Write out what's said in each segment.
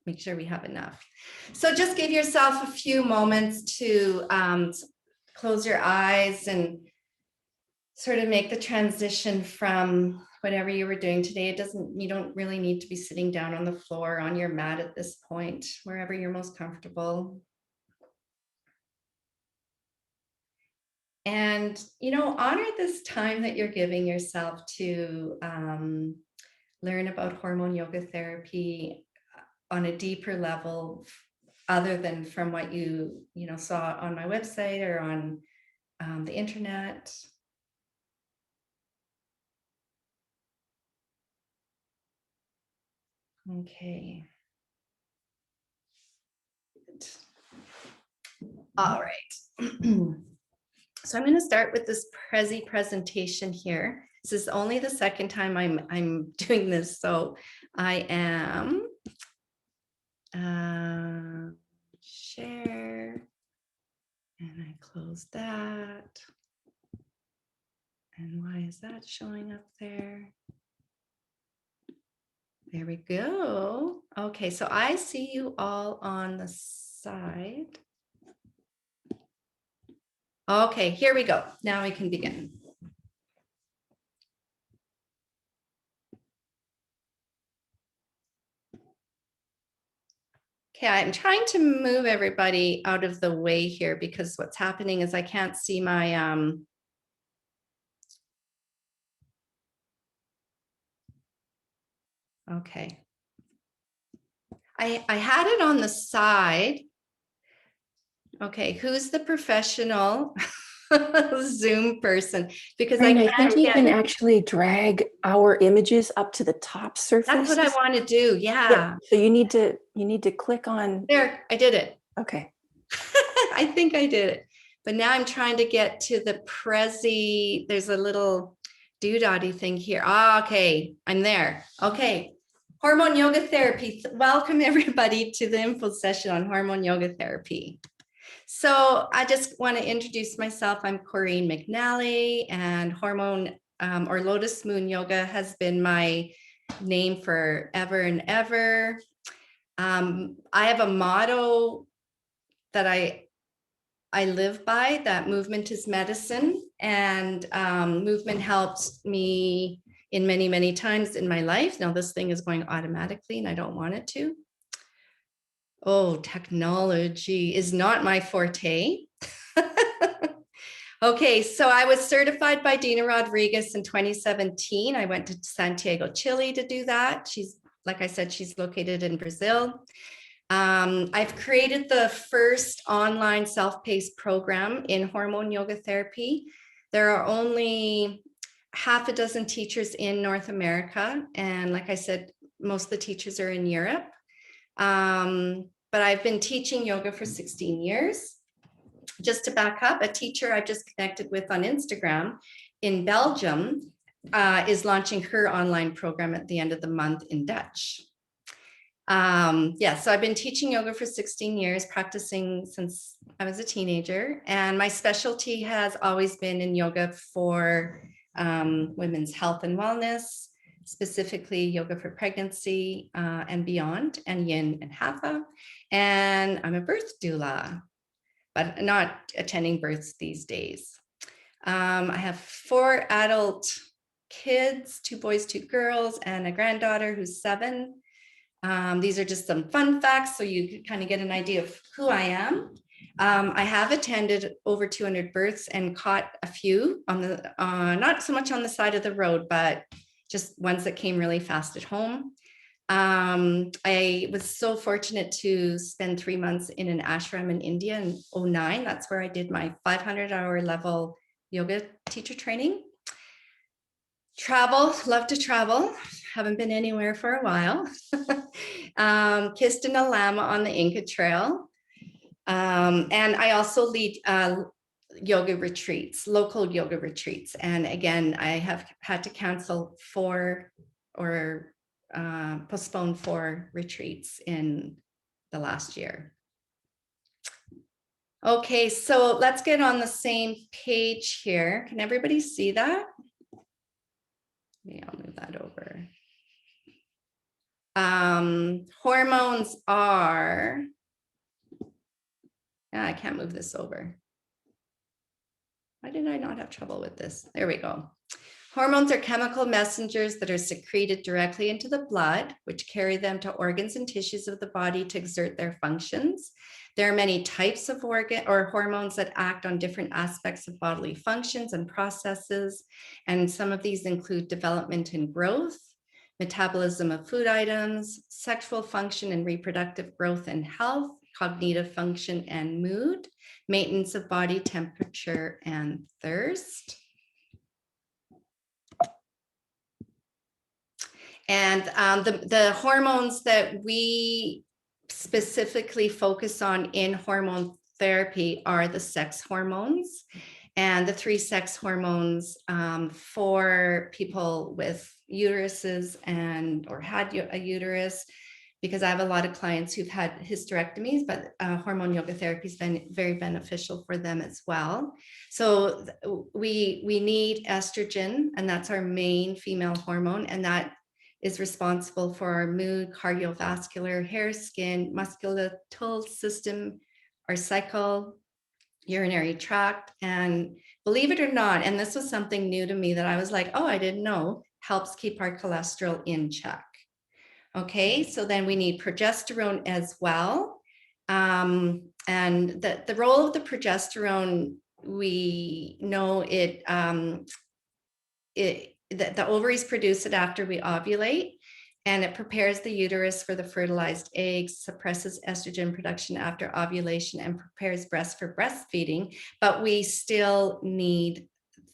make sure we have enough. So just give yourself a few moments to close your eyes and sort of make the transition from whatever you were doing today. You don't really need to be sitting down on the floor on your mat at this point, wherever you're most comfortable. And, honor this time that you're giving yourself to learn about hormone yoga therapy on a deeper level, other than from what you saw on my website or on the internet. Okay. All right. So I'm going to start with this Prezi presentation here. This is only the second time I'm doing this, so I am share, and I close that. And why is that showing up there? There we go. Okay, so I see you all on the side. Okay, here we go. Now we can begin. Okay, I'm trying to move everybody out of the way here because what's happening is I can't see my okay. I had it on the side. Okay, who's the professional Zoom person? Because I think you can actually drag our images up to the top surface. That's what I want to do. Yeah. So you need to click on there. I did it. Okay. I think I did it. But now I'm trying to get to the Prezi. There's a little doodaddy thing here. Okay, I'm there. Okay. Hormone Yoga Therapy. Welcome everybody to the info session on Hormone Yoga Therapy. So I just want to introduce myself. I'm Corinne McNally, and Hormone or Lotus Moon Yoga has been my name forever and ever. I have a motto that I live by, that movement is medicine, and movement helps me in many, many times in my life. Now this thing is going automatically and I don't want it to. Oh, technology is not my forte. Okay, so I was certified by Dina Rodriguez in 2017. I went to Santiago, Chile to do that. She's, like I said, she's located in Brazil. I've created the first online self-paced program in hormone yoga therapy. There are only half a dozen teachers in North America. And like I said, most of the teachers are in Europe. But I've been teaching yoga for 16 years. Just to back up, a teacher I've just connected with on Instagram in Belgium is launching her online program at the end of the month in Dutch. So I've been teaching yoga for 16 years, practicing since I was a teenager. And my specialty has always been in yoga for women's health and wellness, specifically yoga for pregnancy and beyond, and yin and hatha. And I'm a birth doula, but not attending births these days. I have 4 adult kids, 2 boys, 2 girls, and a granddaughter who's 7. These are just some fun facts so you can kind of get an idea of who I am. I have attended over 200 births and caught a few on the, not so much on the side of the road, but just ones that came really fast at home. I was so fortunate to spend 3 months in an ashram in India in 2009. That's where I did my 500-hour level yoga teacher training. Travel, love to travel. Haven't been anywhere for a while. Kissed in a llama on the Inca Trail. And I also lead yoga retreats, local yoga retreats. And again, I have had to cancel 4 or postpone 4 retreats in the last year. Okay, so let's get on the same page here. Can everybody see that? Yeah, I'll move that over. Hormones are, I can't move this over. Why did I not have trouble with this? There we go. Hormones are chemical messengers that are secreted directly into the blood, which carry them to organs and tissues of the body to exert their functions. There are many types of hormones that act on different aspects of bodily functions and processes. And some of these include development and growth, metabolism of food items, sexual function and reproductive growth and health, cognitive function and mood, maintenance of body temperature and thirst. And the hormones that we specifically focus on in hormone therapy are the sex hormones. And the 3 sex hormones for people with uteruses or had a uterus, because I have a lot of clients who've had hysterectomies, but hormone yoga therapy has been very beneficial for them as well. So we need estrogen, and that's our main female hormone, and that is responsible for our mood, cardiovascular, hair, skin, musculoskeletal system, our cycle, urinary tract, and believe it or not, and this was something new to me that I was like, oh, I didn't know, helps keep our cholesterol in check. Okay, so then we need progesterone as well. And the role of the progesterone, we know the ovaries produce it after we ovulate, and it prepares the uterus for the fertilized eggs, suppresses estrogen production after ovulation, and prepares breasts for breastfeeding. But we still need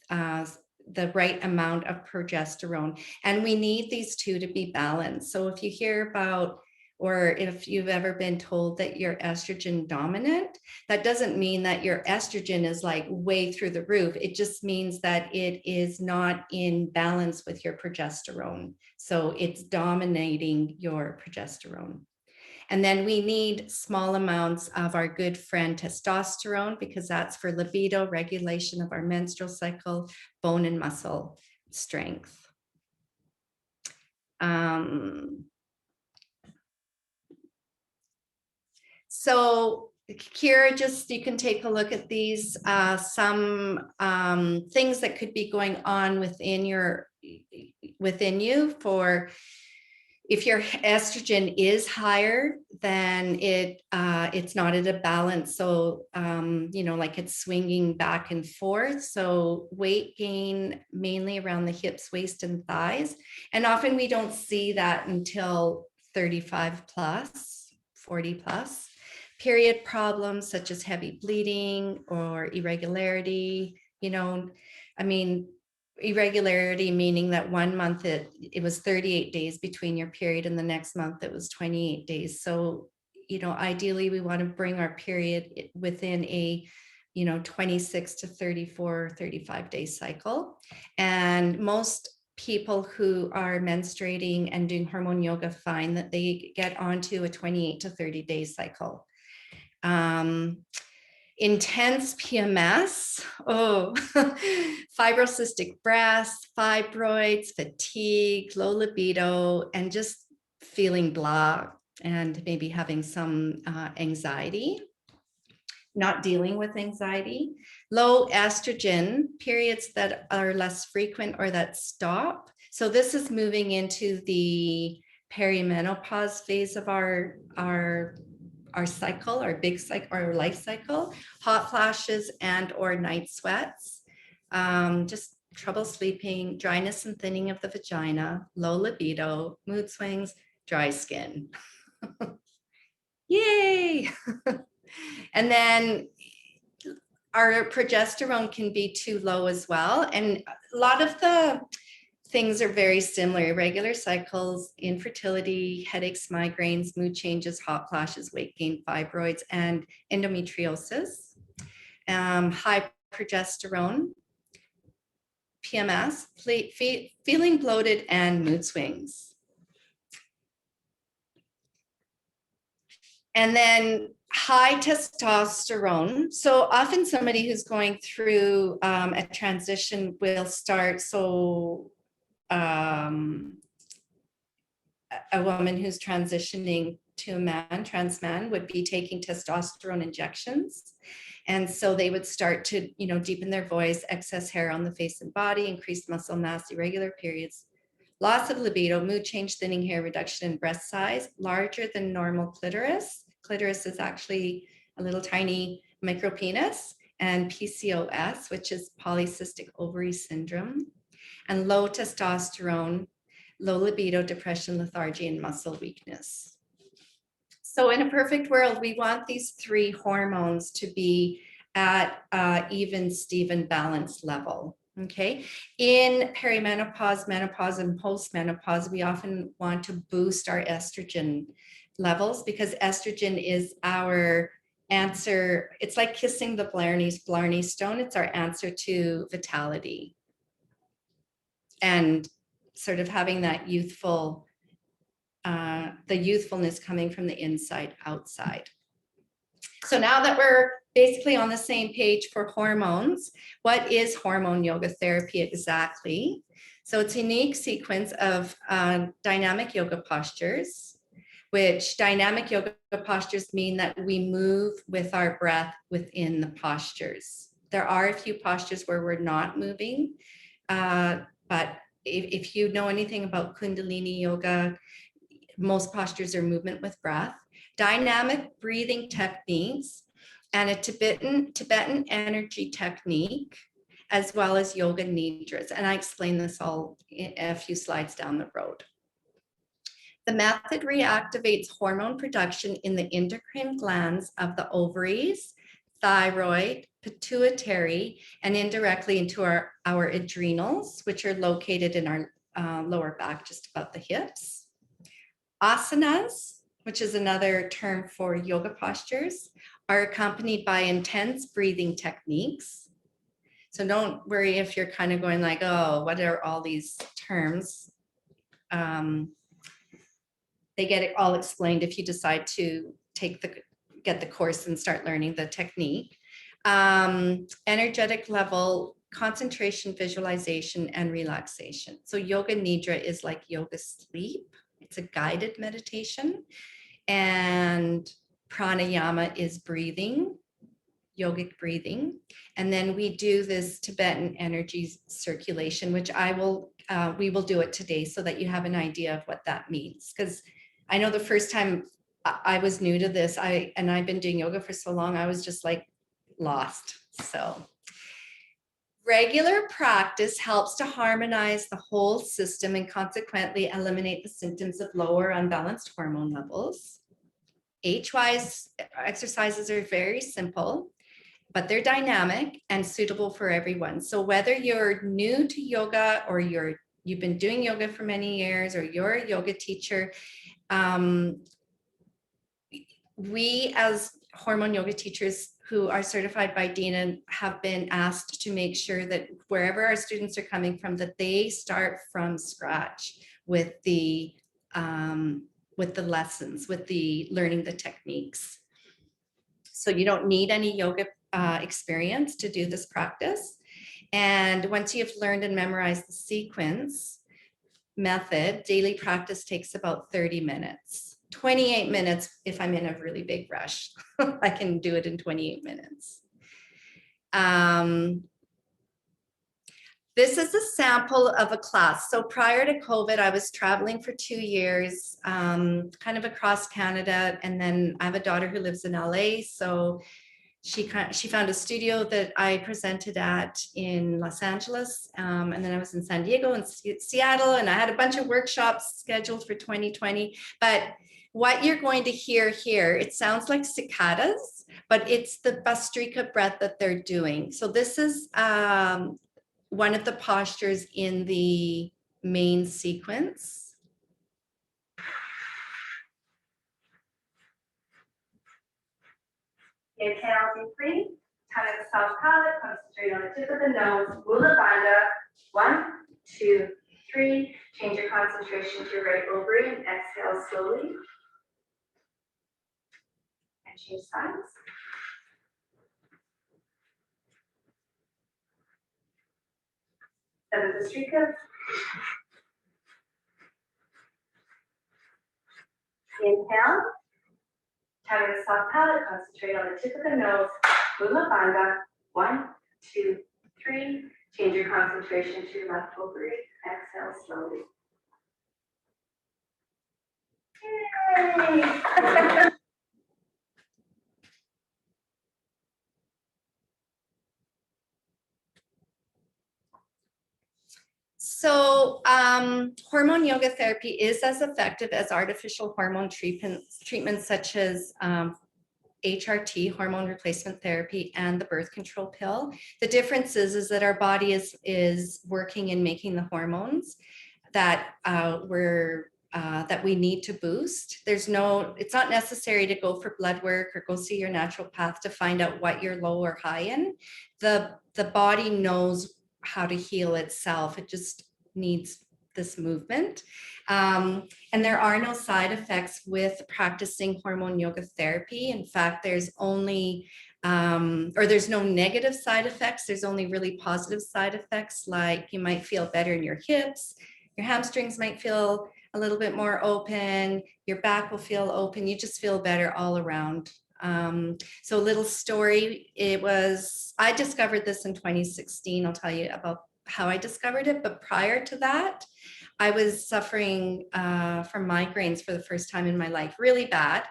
the right amount of progesterone, and we need these two to be balanced. So if you hear about, or if you've ever been told that you're estrogen dominant, that doesn't mean that your estrogen is like way through the roof. It just means that it is not in balance with your progesterone. So it's dominating your progesterone. And then we need small amounts of our good friend testosterone, because that's for libido, regulation of our menstrual cycle, bone and muscle strength. So here, just you can take a look at these, some things that could be going on within you for, if your estrogen is higher, then it's not at a balance. So, like it's swinging back and forth. So weight gain mainly around the hips, waist, and thighs. And often we don't see that until 35 plus, 40 plus. Period problems such as heavy bleeding or irregularity, irregularity meaning that 1 month it was 38 days between your period, and the next month it was 28 days. So, ideally we want to bring our period within a 26 to 34, 35 day cycle. And most people who are menstruating and doing hormone yoga find that they get onto a 28 to 30 day cycle. Intense PMS, fibrocystic breasts, fibroids, fatigue, low libido, and just feeling blah, and maybe having some anxiety, not dealing with anxiety. Low estrogen, periods that are less frequent or that stop. So this is moving into the perimenopause phase of our cycle, our big cycle, our life cycle. Hot flashes and or night sweats, just trouble sleeping, dryness and thinning of the vagina, low libido, mood swings, dry skin. Yay! And then our progesterone can be too low as well. And a lot of the things are very similar: irregular cycles, infertility, headaches, migraines, mood changes, hot flashes, weight gain, fibroids, and endometriosis. High progesterone, PMS, feeling bloated, and mood swings. And then high testosterone. So often somebody who's going through a transition will start, a woman who's transitioning to a man, trans man, would be taking testosterone injections. And so they would start to, deepen their voice, excess hair on the face and body, increased muscle mass, irregular periods, loss of libido, mood change, thinning hair, reduction in breast size, larger than normal clitoris. Clitoris is actually a little tiny micropenis, and PCOS, which is polycystic ovary syndrome, and low testosterone, low libido, depression, lethargy, and muscle weakness. So in a perfect world, we want these three hormones to be at even, Steven balance level. Okay. In perimenopause, menopause, and postmenopause, we often want to boost our estrogen levels because estrogen is our answer. It's like kissing the Blarney Stone. It's our answer to vitality and sort of having that youthful, the youthfulness coming from the inside outside. So now that we're basically on the same page for hormones, what is hormone yoga therapy exactly? So it's a unique sequence of dynamic yoga postures, which dynamic yoga postures mean that we move with our breath within the postures. There are a few postures where we're not moving, but if you know anything about Kundalini yoga, most postures are movement with breath, dynamic breathing techniques, and a Tibetan energy technique, as well as yoga nidras. And I explain this all in a few slides down the road. The method reactivates hormone production in the endocrine glands of the ovaries, thyroid, pituitary, and indirectly into our adrenals, which are located in our lower back, just above the hips. Asanas, which is another term for yoga postures, are accompanied by intense breathing techniques. So don't worry if you're kind of going like, oh, what are all these terms? They get it all explained if you decide to get the course and start learning the technique. Energetic level, concentration, visualization, and relaxation. So yoga nidra is like yoga sleep. It's a guided meditation, and pranayama is breathing, yogic breathing. And then we do this Tibetan energy circulation, which we will do it today so that you have an idea of what that means. Because I know the first time I was new to this, and I've been doing yoga for so long, I was just like lost. So regular practice helps to harmonize the whole system and consequently eliminate the symptoms of lower unbalanced hormone levels. Age-wise exercises are very simple, but they're dynamic and suitable for everyone. So whether you're new to yoga or you've been doing yoga for many years or you're a yoga teacher, we as hormone yoga teachers who are certified by Dina have been asked to make sure that wherever our students are coming from, that they start from scratch with the lessons, with the learning the techniques. So you don't need any yoga experience to do this practice. And once you've learned and memorized the sequence method, daily practice takes about 30 minutes. 28 minutes if I'm in a really big rush. I can do it in 28 minutes. This is a sample of a class. So prior to COVID, I was traveling for 2 years, kind of across Canada. And then I have a daughter who lives in LA. So she found a studio that I presented at in Los Angeles. And then I was in San Diego and Seattle, and I had a bunch of workshops scheduled for 2020. But what you're going to hear here, it sounds like cicadas, but it's the Bastrika breath that they're doing. So this is one of the postures in the main sequence. Inhale deeply, tongue at the soft palate, concentrate on the tip of the nose, Mula Bandha. 1, 2, 3. Change your concentration to your right ovary and exhale slowly. And change sides. 7 Bastrikas. Inhale. Having a soft palate, concentrate on the tip of the nose. Mula Bandha. 1, 2, 3. Change your concentration to your left ovary. Exhale slowly. Yay! So hormone yoga therapy is as effective as artificial hormone treatments such as HRT, hormone replacement therapy, and the birth control pill. The difference is that our body is working in making the hormones that that we need to boost. It's not necessary to go for blood work or go see your naturopath to find out what you're low or high in. The body knows how to heal itself. It just needs this movement. And there are no side effects with practicing hormone yoga therapy. In fact, there's only, there's no negative side effects. There's only really positive side effects, like you might feel better in your hips, your hamstrings might feel a little bit more open, your back will feel open, you just feel better all around. So a little story, I discovered this in 2016. I'll tell you about how I discovered it, but prior to that, I was suffering from migraines for the first time in my life, really bad,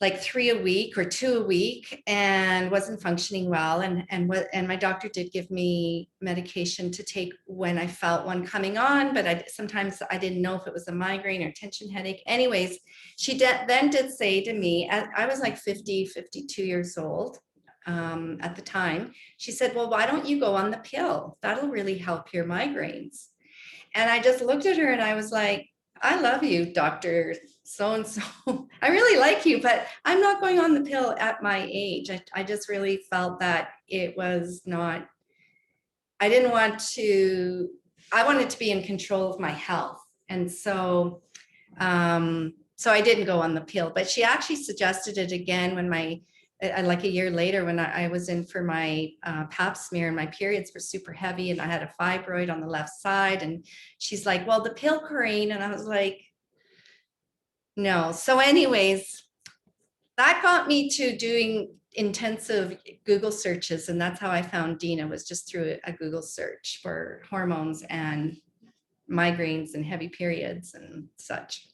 like 3 a week or 2 a week, and wasn't functioning well. And my doctor did give me medication to take when I felt one coming on, but sometimes I didn't know if it was a migraine or tension headache. Anyways, she then did say to me, I was like 52 years old at the time. She said, well, why don't you go on the pill? That'll really help your migraines. And I just looked at her and I was like, I love you, Dr. So-and-so. I really like you, but I'm not going on the pill at my age. I just really felt that it was not, I wanted to be in control of my health. And so, so I didn't go on the pill, but she actually suggested it again when like a year later, when I was in for my pap smear and my periods were super heavy and I had a fibroid on the left side. And she's like, well, the pill, Corinne. And I was like, no. So anyways, that got me to doing intensive Google searches. And that's how I found Dina, was just through a Google search for hormones and migraines and heavy periods and such.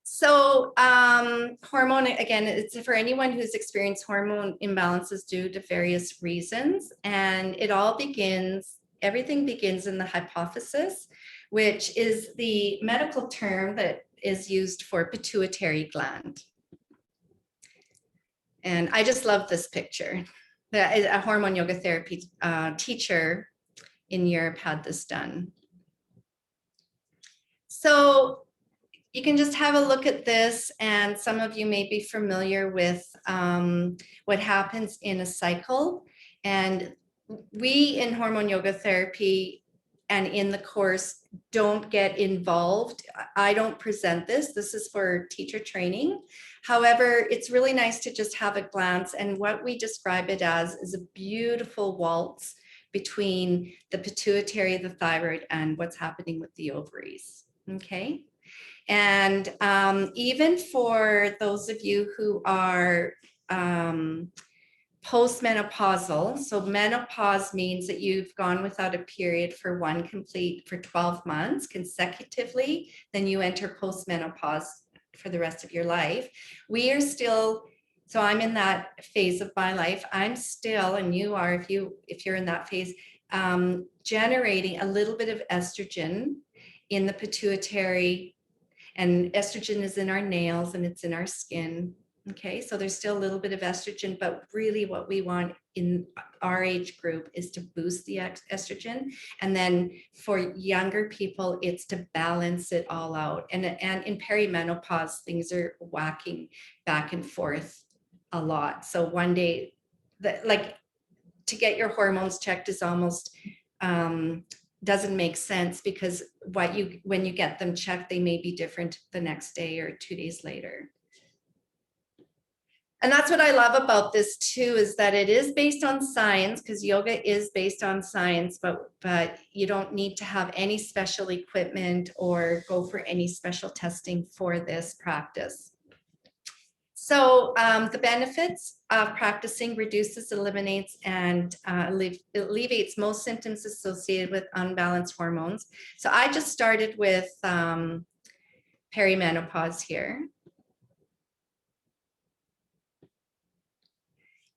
So hormone, again, it's for anyone who's experienced hormone imbalances due to various reasons. And everything begins in the hypophysis, which is the medical term that is used for pituitary gland. And I just love this picture. A hormone yoga therapy teacher in Europe had this done. So you can just have a look at this, and some of you may be familiar with what happens in a cycle. And we in hormone yoga therapy and in the course don't get involved. I don't present this. This is for teacher training. However, it's really nice to just have a glance, and what we describe it as is a beautiful waltz between the pituitary, the thyroid, and what's happening with the ovaries. Okay. And even for those of you who are postmenopausal, so menopause means that you've gone without a period for 12 months consecutively, then you enter postmenopause for the rest of your life. We are still, so I'm in that phase of my life. I'm still, and you are, if you're in that phase, generating a little bit of estrogen in the pituitary. And estrogen is in our nails and it's in our skin. Okay, so there's still a little bit of estrogen, but really what we want in our age group is to boost the estrogen. And then for younger people, it's to balance it all out. And in perimenopause, things are whacking back and forth a lot. So one day, to get your hormones checked is almost, doesn't make sense, because when you get them checked, they may be different the next day or 2 days later. And that's what I love about this too, is that it is based on science, because yoga is based on science, but you don't need to have any special equipment or go for any special testing for this practice. So the benefits of practicing reduces, eliminates, and alleviates most symptoms associated with unbalanced hormones. So I just started with perimenopause here.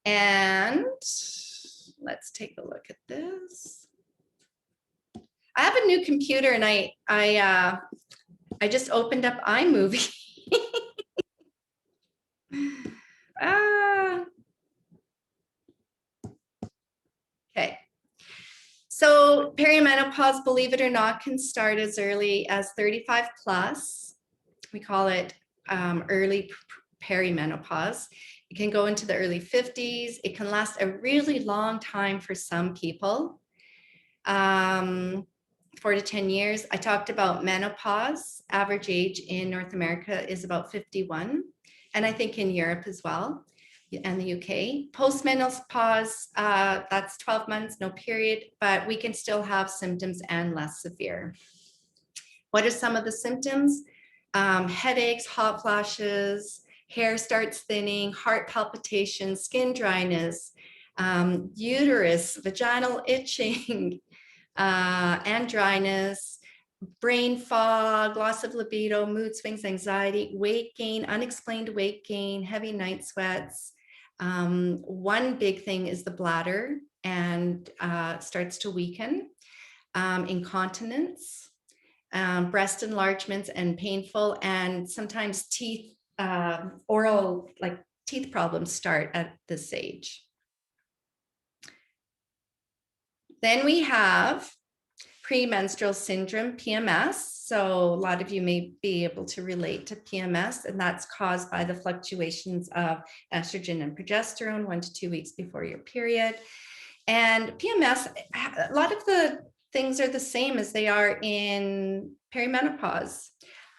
And let's take a look at this. I have a new computer, and I just opened up iMovie. Okay. So perimenopause, believe it or not, can start as early as 35 plus. We call it early perimenopause. It can go into the early 50s. It can last a really long time for some people, 4 to 10 years. I talked about menopause. Average age in North America is about 51, and I think in Europe as well, and the UK. Postmenopause, that's 12 months, no period, but we can still have symptoms and less severe. What are some of the symptoms? Headaches, hot flashes, hair starts thinning, heart palpitations, skin dryness, uterus, vaginal itching, and dryness, brain fog, loss of libido, mood swings, anxiety, weight gain, unexplained weight gain, heavy night sweats. One big thing is the bladder, and starts to weaken, incontinence, breast enlargements and painful, and sometimes teeth, oral, like teeth problems start at this age. Then we have premenstrual syndrome, PMS. So a lot of you may be able to relate to PMS, and that's caused by the fluctuations of estrogen and progesterone 1 to 2 weeks before your period. And PMS, a lot of the things are the same as they are in perimenopause.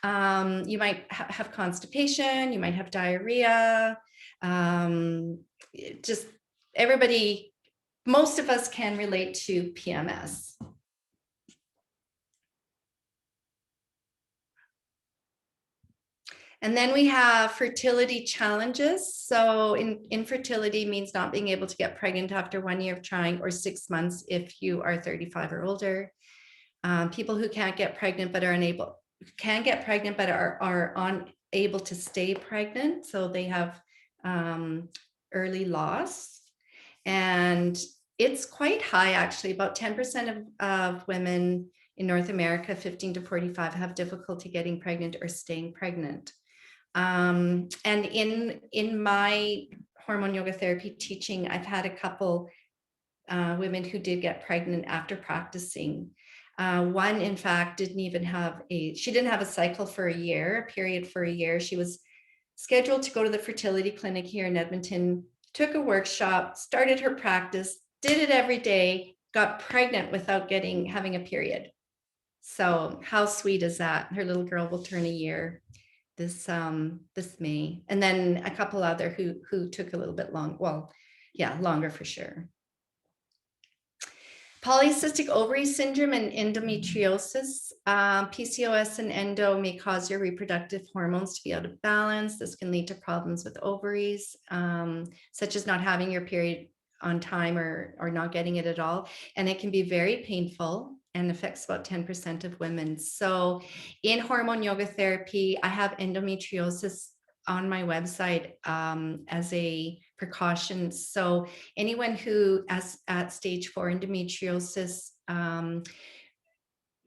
You might have constipation, you might have diarrhea, just everybody, most of us can relate to PMS. And then we have fertility challenges. So infertility means not being able to get pregnant after 1 year of trying, or 6 months if you are 35 or older. People who can't get pregnant but are unable, can get pregnant but are unable to stay pregnant. So they have early loss. And it's quite high, actually. About 10% of women in North America, 15 to 45, have difficulty getting pregnant or staying pregnant. And in my hormone yoga therapy teaching, I've had a couple women who did get pregnant after practicing. One, in fact, she didn't have a cycle for a year, a period for a year. She was scheduled to go to the fertility clinic here in Edmonton, took a workshop, started her practice, did it every day, got pregnant without having a period. So how sweet is that? Her little girl will turn a year this May. And then a couple other who took a little bit longer for sure. Polycystic ovary syndrome and endometriosis, PCOS and endo may cause your reproductive hormones to be out of balance. This can lead to problems with ovaries, such as not having your period on time or not getting it at all. And it can be very painful and affects about 10% of women. So in hormone yoga therapy, I have endometriosis on my website as a precaution. So anyone who is at stage 4 endometriosis,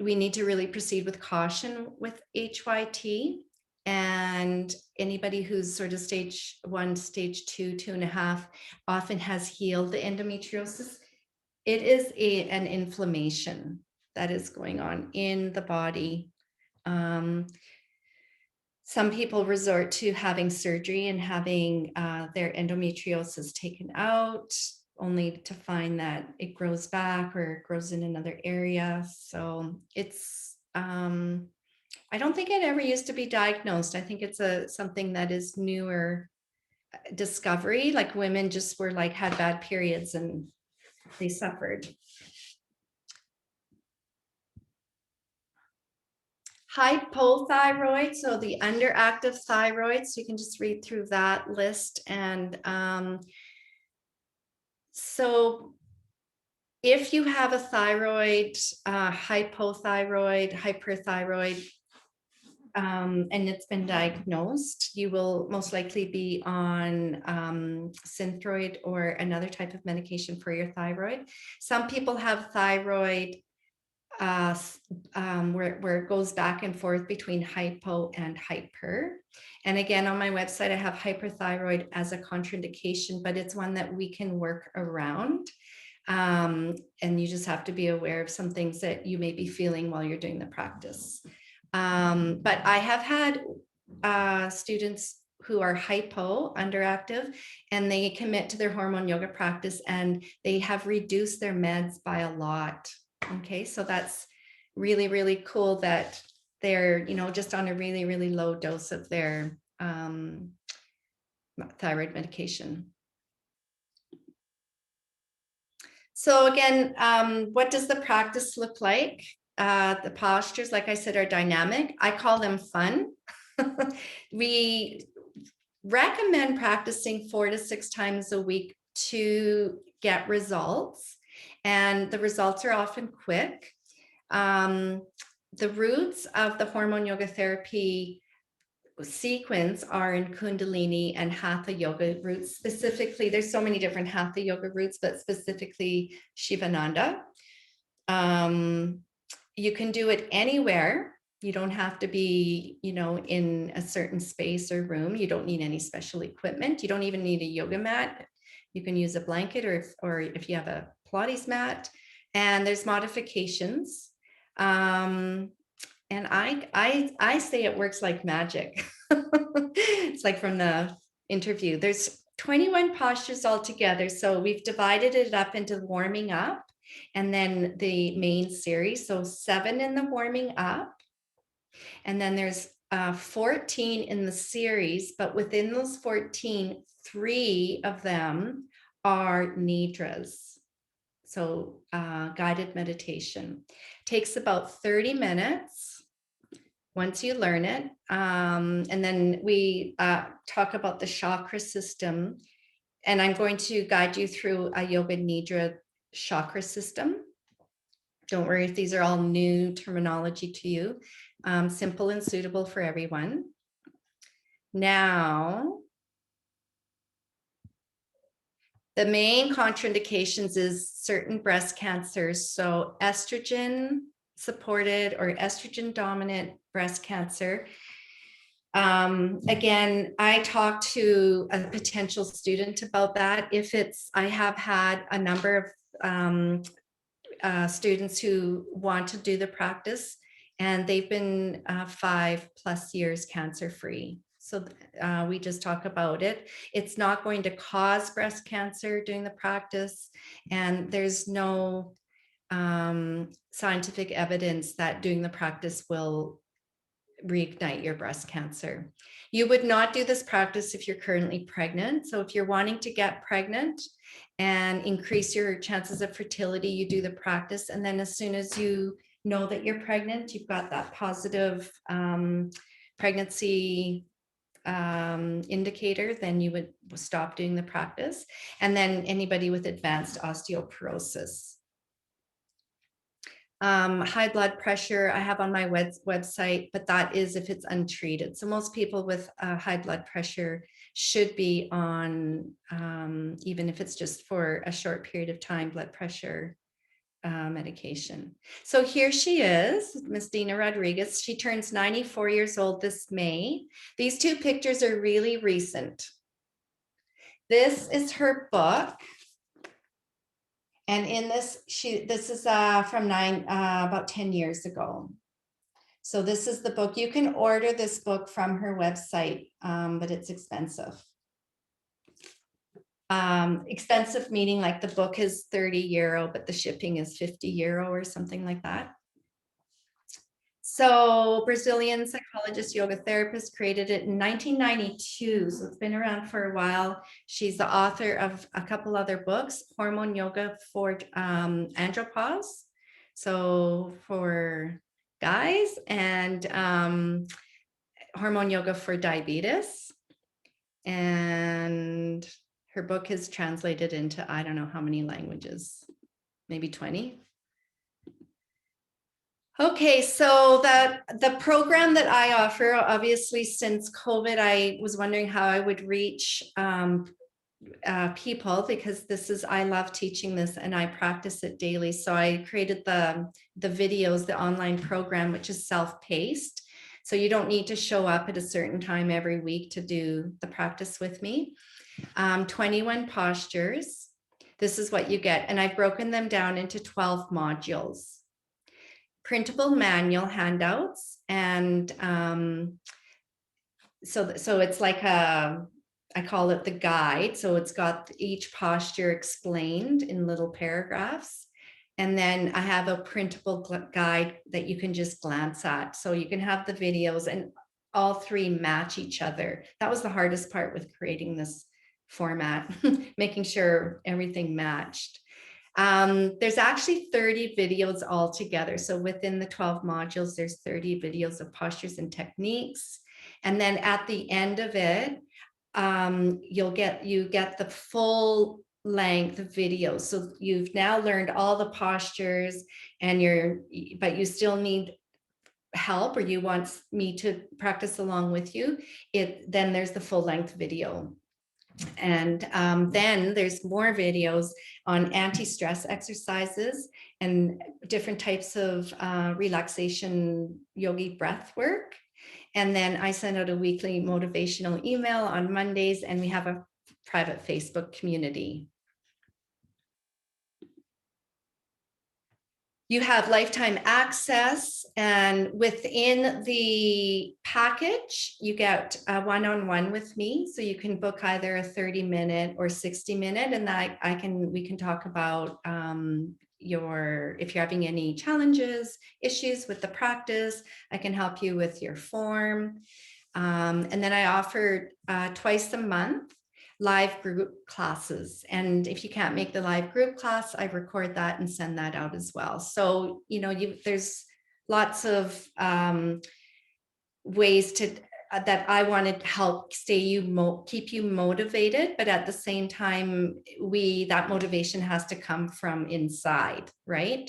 we need to really proceed with caution with HYT. And anybody who's sort of stage 1, stage 2, 2.5 often has healed the endometriosis. It is an inflammation that is going on in the body. Some people resort to having surgery and having their endometriosis taken out, only to find that it grows back or it grows in another area. So it's, I don't think it ever used to be diagnosed. I think it's something that is newer discovery, like women just were like, had bad periods and they suffered. Hypothyroid, so the underactive thyroid. So you can just read through that list. And so if you have a thyroid, hypothyroid, hyperthyroid, and it's been diagnosed, you will most likely be on Synthroid or another type of medication for your thyroid. Some people have thyroid where it goes back and forth between hypo and hyper. And again, on my website, I have hyperthyroid as a contraindication, but it's one that we can work around. And you just have to be aware of some things that you may be feeling while you're doing the practice. But I have had students who are hypo, underactive, and they commit to their hormone yoga practice and they have reduced their meds by a lot. Okay, so that's really, really cool that they're, just on a really, really low dose of their thyroid medication. So again, what does the practice look like? The postures, like I said, are dynamic. I call them fun. We recommend practicing 4 to 6 times a week to get results. And the results are often quick. The roots of the hormone yoga therapy sequence are in Kundalini and Hatha yoga roots. Specifically, there's so many different Hatha yoga roots, but specifically Shivananda. You can do it anywhere. You don't have to be, in a certain space or room. You don't need any special equipment. You don't even need a yoga mat. You can use a blanket or if you have a Pilates mat. And there's modifications. And I say it works like magic. It's like from the interview. There's 21 postures altogether. So we've divided it up into warming up and then the main series. So 7 in the warming up. And then there's 14 in the series, but within those 14, 3 of them are nidras. So guided meditation. Takes about 30 minutes once you learn it. And then we talk about the chakra system. And I'm going to guide you through a yoga nidra chakra system. Don't worry if these are all new terminology to you. Simple and suitable for everyone. Now, the main contraindications is certain breast cancers. So estrogen supported or estrogen dominant breast cancer. Again, I talked to a potential student about that. I have had a number of students who want to do the practice and they've been 5+ years cancer-free. So we just talk about it. It's not going to cause breast cancer during the practice. And there's no scientific evidence that doing the practice will reignite your breast cancer. You would not do this practice if you're currently pregnant. So if you're wanting to get pregnant and increase your chances of fertility, you do the practice. And then as soon as you know that you're pregnant, you've got that positive pregnancy indicator, then you would stop doing the practice. And then anybody with advanced osteoporosis. High blood pressure I have on my website, but that is if it's untreated. So most people with high blood pressure should be on, even if it's just for a short period of time, blood pressure medication. So here she is, Miss Dina Rodriguez. She turns 94 years old this May. These 2 pictures are really recent. This is her book. And in this, this is from about 10 years ago. So this is the book. You can order this book from her website, but it's expensive. Expensive meaning like the book is 30 euro, but the shipping is 50 euro or something like that. So Brazilian psychologist, yoga therapist, created it in 1992. So it's been around for a while. She's the author of a couple other books, Hormone Yoga for Andropause. So for guys, and Hormone Yoga for Diabetes. And her book is translated into, I don't know how many languages, maybe 20. Okay, so the program that I offer, obviously since COVID, I was wondering how I would reach people, because I love teaching this and I practice it daily. So I created the videos, the online program, which is self-paced. So you don't need to show up at a certain time every week to do the practice with me. 21 postures. This is what you get. And I've broken them down into 12 modules. Printable manual handouts. And so it's like I call it the guide. So it's got each posture explained in little paragraphs. And then I have a printable guide that you can just glance at. So you can have the videos and all three match each other. That was the hardest part with creating this format, making sure everything matched. There's actually 30 videos altogether. So within the 12 modules, there's 30 videos of postures and techniques. And then at the end of it, you get the full length video. So you've now learned all the postures, but you still need help, or you want me to practice along with you. Then there's the full length video. And then there's more videos on anti-stress exercises and different types of relaxation yogi breath work. And then I send out a weekly motivational email on Mondays, and we have a private Facebook community. You have lifetime access, and within the package, you get a one-on-one with me. So you can book either a 30-minute or 60-minute, and we can talk about if you're having any challenges, issues with the practice. I can help you with your form. And then I offer twice a month live group classes. And if you can't make the live group class, I record that and send that out as well. So, there's lots of ways that I want to help keep you motivated, but at the same time, that motivation has to come from inside, right?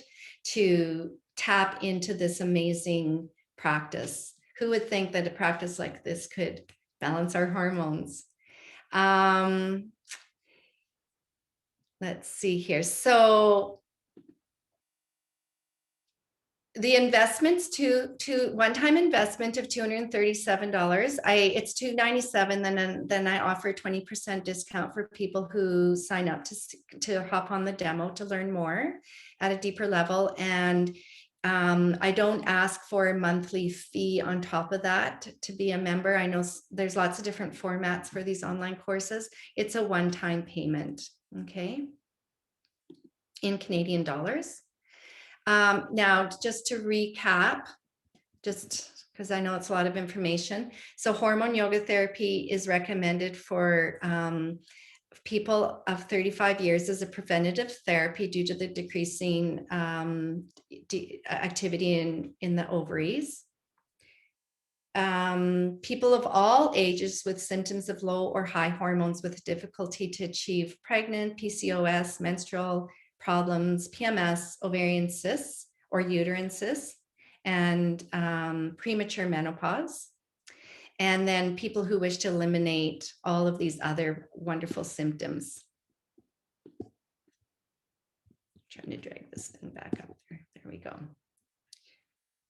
To tap into this amazing practice. Who would think that a practice like this could balance our hormones? Let's see here. So the investments to one-time investment of $237. It's $297. Then I offer 20% discount for people who sign up to hop on the demo to learn more at a deeper level. And I don't ask for a monthly fee on top of that to be a member. I know there's lots of different formats for these online courses. It's a one-time payment, okay, in Canadian dollars. Now, just to recap, just because I know it's a lot of information. So hormone yoga therapy is recommended for people of 35 years as a preventative therapy due to the decreasing activity in the ovaries. People of all ages with symptoms of low or high hormones with difficulty to achieve pregnant, PCOS, menstrual problems, PMS, ovarian cysts or uterine cysts, and premature menopause. And then people who wish to eliminate all of these other wonderful symptoms. Trying to drag this thing back up there. There we go.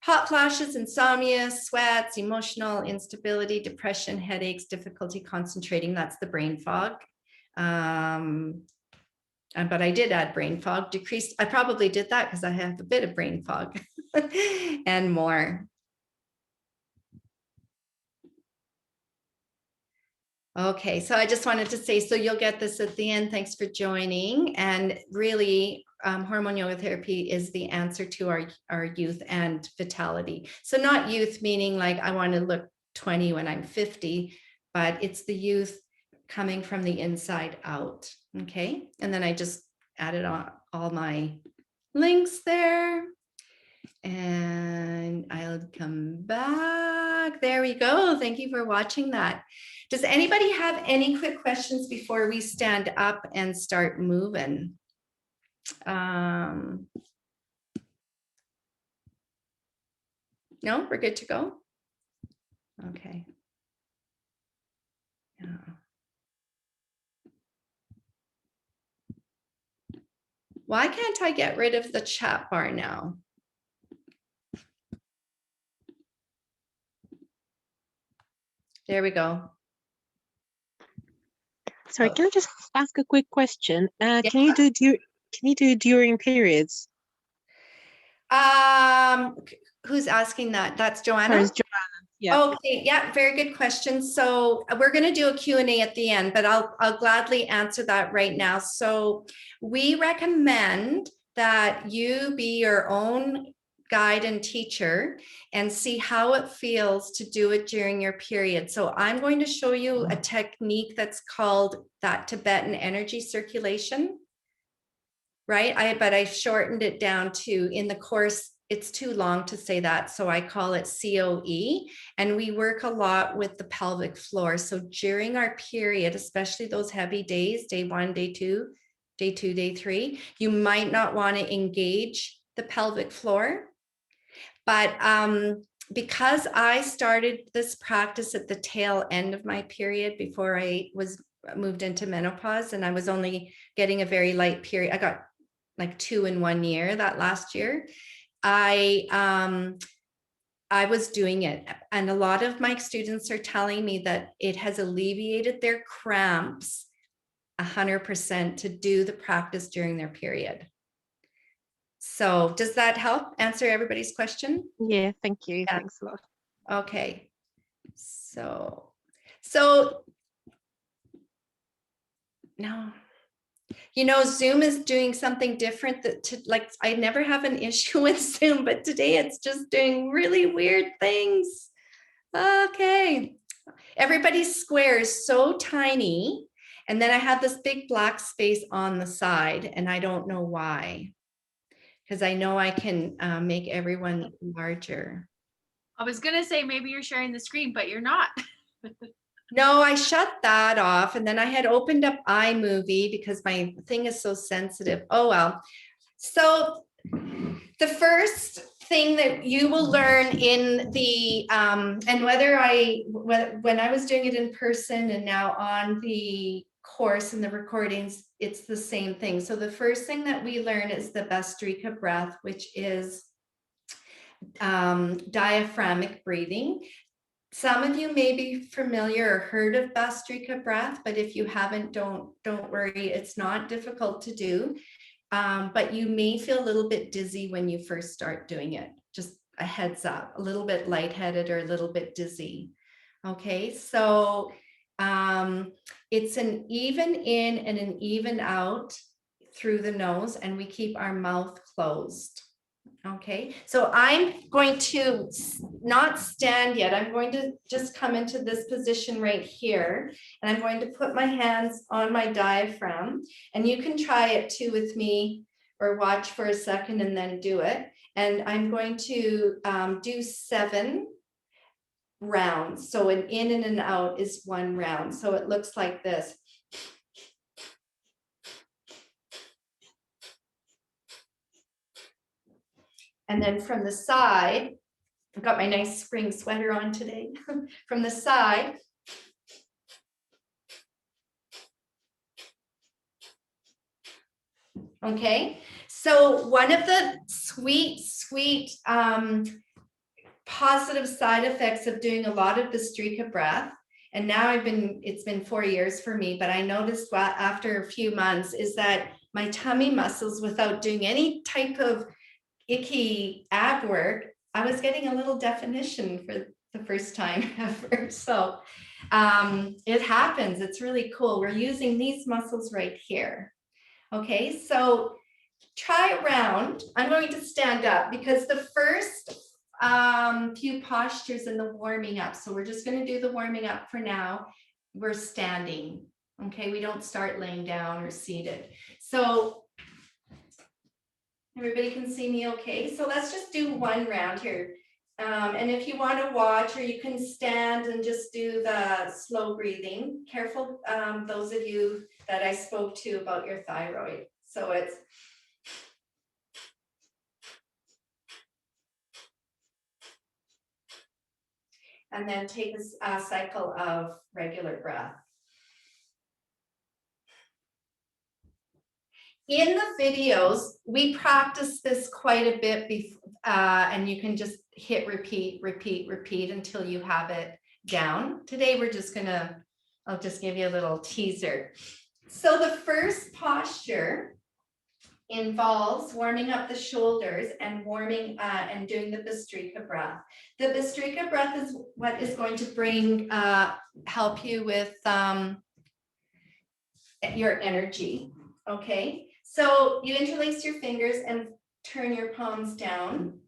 Hot flashes, insomnia, sweats, emotional instability, depression, headaches, difficulty concentrating. That's the brain fog. But I did add brain fog, decreased. I probably did that because I have a bit of brain fog and more. Okay, so I just wanted to say, so you'll get this at the end. Thanks for joining. And really, hormone yoga therapy is the answer to our youth and vitality. So not youth meaning like I want to look 20 when I'm 50, but it's the youth coming from the inside out. Okay. And then I just added on all my links there. And I'll come back. There we go. Thank you for watching that. Does anybody have any quick questions before we stand up and start moving? No, we're good to go. Okay. Yeah. Why can't I get rid of the chat bar now? There we go. Sorry, Oh. can I just ask a quick question? Yeah. Can you do during periods? Who's asking that? That's Sorry, Joanna? it's Joanna. Yeah. Okay, yeah, very good question. So we're going to do a Q&A at the end, but I'll gladly answer that right now. So we recommend that you be your own guide and teacher and see how it feels to do it during your period. So I'm going to show you a technique that's called that Tibetan energy circulation. Right? But I shortened it down to, in the course, it's too long to say that. So I call it COE. And we work a lot with the pelvic floor. So during our period, especially those heavy days, day 1, day 2, day 2, day 3, you might not want to engage the pelvic floor. But because I started this practice at the tail end of my period before I was moved into menopause, and I was only getting a very light period. I got like 2 in 1 year that last year. I was doing it, and a lot of my students are telling me that it has alleviated their cramps 100% to do the practice during their period. So does that help answer everybody's question? Yeah, thank you. Yeah. Thanks a lot. Okay. So no. You know, Zoom is doing something different like I never have an issue with Zoom, but today it's just doing really weird things. Okay. Everybody's square is so tiny. And then I have this big black space on the side, and I don't know why. Because I know I can make everyone larger. I was gonna say maybe you're sharing the screen, but you're not. No, I shut that off, and then I had opened up iMovie because my thing is so sensitive. Oh, well. So the first thing that you will learn in the, and when I was doing it in person and now on the course and the recordings, it's the same thing. So the first thing that we learn is the Bhastrika breath, which is diaphragmatic breathing. Some of you may be familiar or heard of Bhastrika breath, but if you haven't, don't worry. It's not difficult to do, but you may feel a little bit dizzy when you first start doing it. Just a heads up, a little bit lightheaded or a little bit dizzy. Okay, so it's an even in and an even out through the nose, and we keep our mouth closed. Okay, so I'm going to not stand yet. I'm going to just come into this position right here, and I'm going to put my hands on my diaphragm, and you can try it too with me or watch for a second and then do it. And I'm going to do 7 rounds. So an in and an out is 1 round. So it looks like this. And then from the side, I've got my nice spring sweater on today. From the side, okay. So one of the sweet positive side effects of doing a lot of Bhastrika breath, and now it's been 4 years for me, but I noticed after a few months is that my tummy muscles, without doing any type of icky ab work, I was getting a little definition for the first time ever. So it happens. It's really cool. We're using these muscles right here. Okay, so try a round. I'm going to stand up because the first few postures in the warming up. So we're just going to do the warming up for now. We're standing. Okay, we don't start laying down or seated. So everybody can see me okay? So let's just do one round here. And if you want to watch, or you can stand and just do the slow breathing. Careful, those of you that I spoke to about your thyroid. So it's and then take a cycle of regular breath. In the videos, we practice this quite a bit and you can just hit repeat, repeat, repeat until you have it down. Today, I'll just give you a little teaser. So the first posture involves warming up the shoulders and warming and doing the Bhastrika breath. The Bhastrika breath is what is going to help you with your energy, okay? So you interlace your fingers and turn your palms down.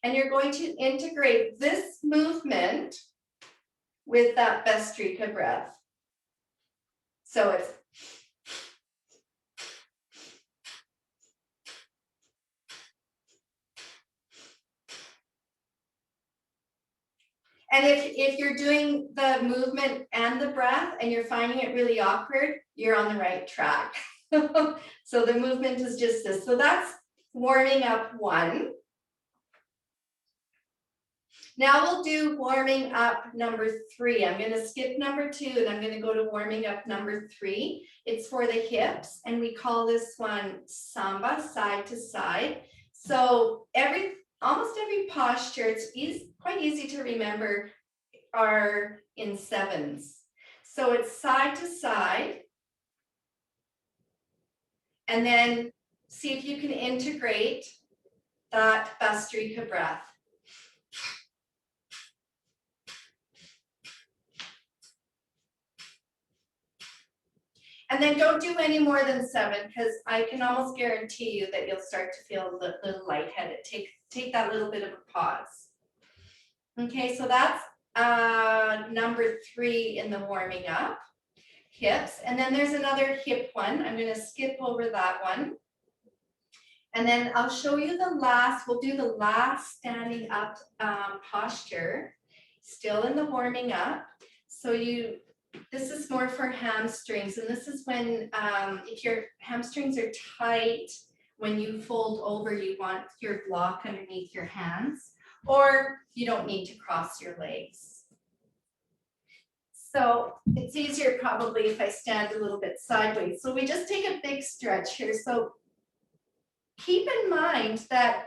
And you're going to integrate this movement with that Bhastrika breath. So it's and if you're doing the movement and the breath and you're finding it really awkward, you're on the right track. So the movement is just this. So that's warming up one. Now we'll do warming up number 3. I'm going to skip number 2 and I'm going to go to warming up number 3. It's for the hips and we call this one samba, side to side. So almost every posture, it's quite easy to remember, are in 7s. So it's side to side. And then see if you can integrate that Bhastrika breath. And then don't do any more than 7 because I can almost guarantee you that you'll start to feel a little lightheaded. Take that little bit of a pause. Okay, so that's number 3 in the warming up, hips. And then there's another hip one. I'm going to skip over that one. And then I'll show you we'll do the last standing up posture, still in the warming up. So this is more for hamstrings, and this is when if your hamstrings are tight, when you fold over, you want your block underneath your hands, or you don't need to cross your legs. So it's easier probably if I stand a little bit sideways. So we just take a big stretch here. So keep in mind that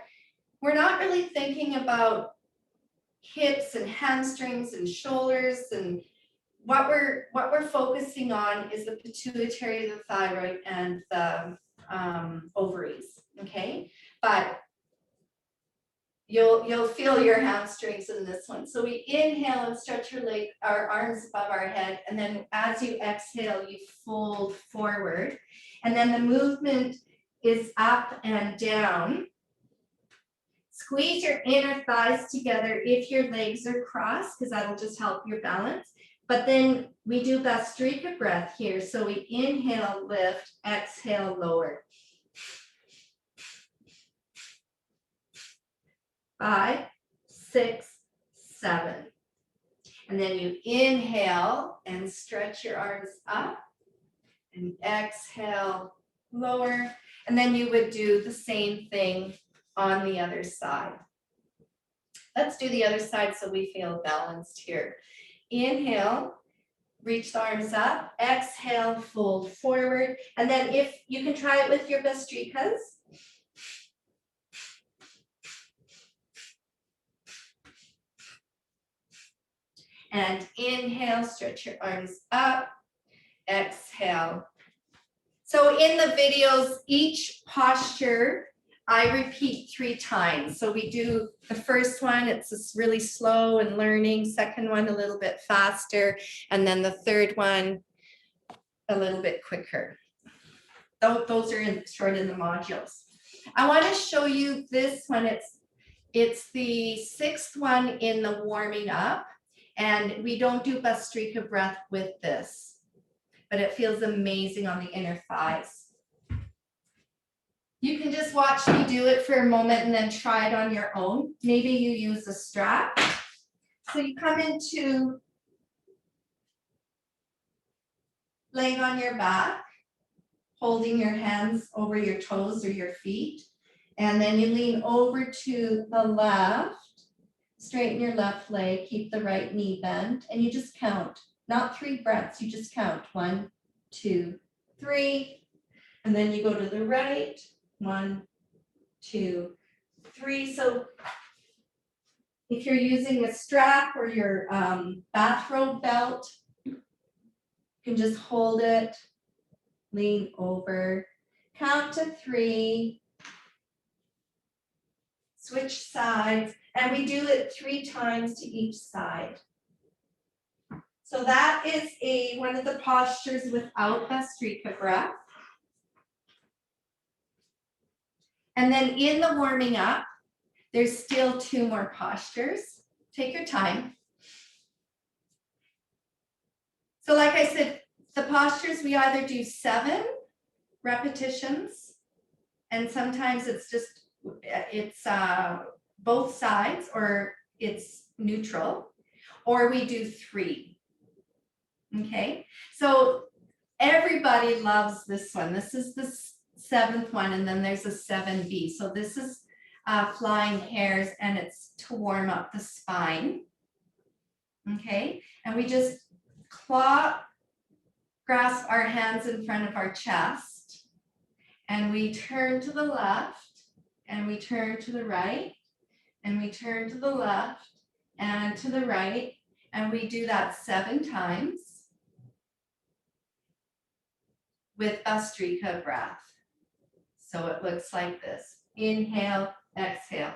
we're not really thinking about hips and hamstrings and shoulders, and what we're focusing on is the pituitary, the thyroid, and the ovaries. Okay, but you'll feel your hamstrings in this one. So we inhale and stretch our arms above our head, and then as you exhale, you fold forward, and then the movement is up and down. Squeeze your inner thighs together if your legs are crossed, because that'll just help your balance. But then we do Bhastrika breath here. So we inhale, lift, exhale, lower. 5, 6, 7. And then you inhale and stretch your arms up, and exhale, lower. And then you would do the same thing on the other side. Let's do the other side so we feel balanced here. Inhale, reach the arms up, exhale, fold forward. And then if you can try it with your Bhastrikas. And inhale, stretch your arms up, exhale. So in the videos, each posture, I repeat 3 times. So we do the first one, it's just really slow and learning. Second one, a little bit faster. And then the third one, a little bit quicker. those are short in the modules. I want to show you this one. It's the 6th one in the warming up, and we don't do Bastrika breath with this, but it feels amazing on the inner thighs. You can just watch me do it for a moment and then try it on your own. Maybe you use a strap. So you come into laying on your back, holding your hands over your toes or your feet. And then you lean over to the left, straighten your left leg, keep the right knee bent, and you just count. Not 3 breaths, you just count. 1, 2, 3. And then you go to the right. 1, 2, 3. So if you're using a strap or your bathrobe belt, you can just hold it, lean over, count to 3, switch sides, and we do it 3 times to each side. So that is one of the postures without Bastrika breath. And then in the warming up, there's still 2 more postures. Take your time. So like I said, the postures, we either do 7 repetitions, and sometimes it's both sides, or it's neutral, or we do 3. Okay, so everybody loves this one. This is the 7th one, and then there's a 7B. So this is flying hairs, and it's to warm up the spine. Okay, and we just grasp our hands in front of our chest, and we turn to the left, and we turn to the right, and we turn to the left and to the right, and we do that 7 times with Bastrika breath. So it looks like this. Inhale, exhale.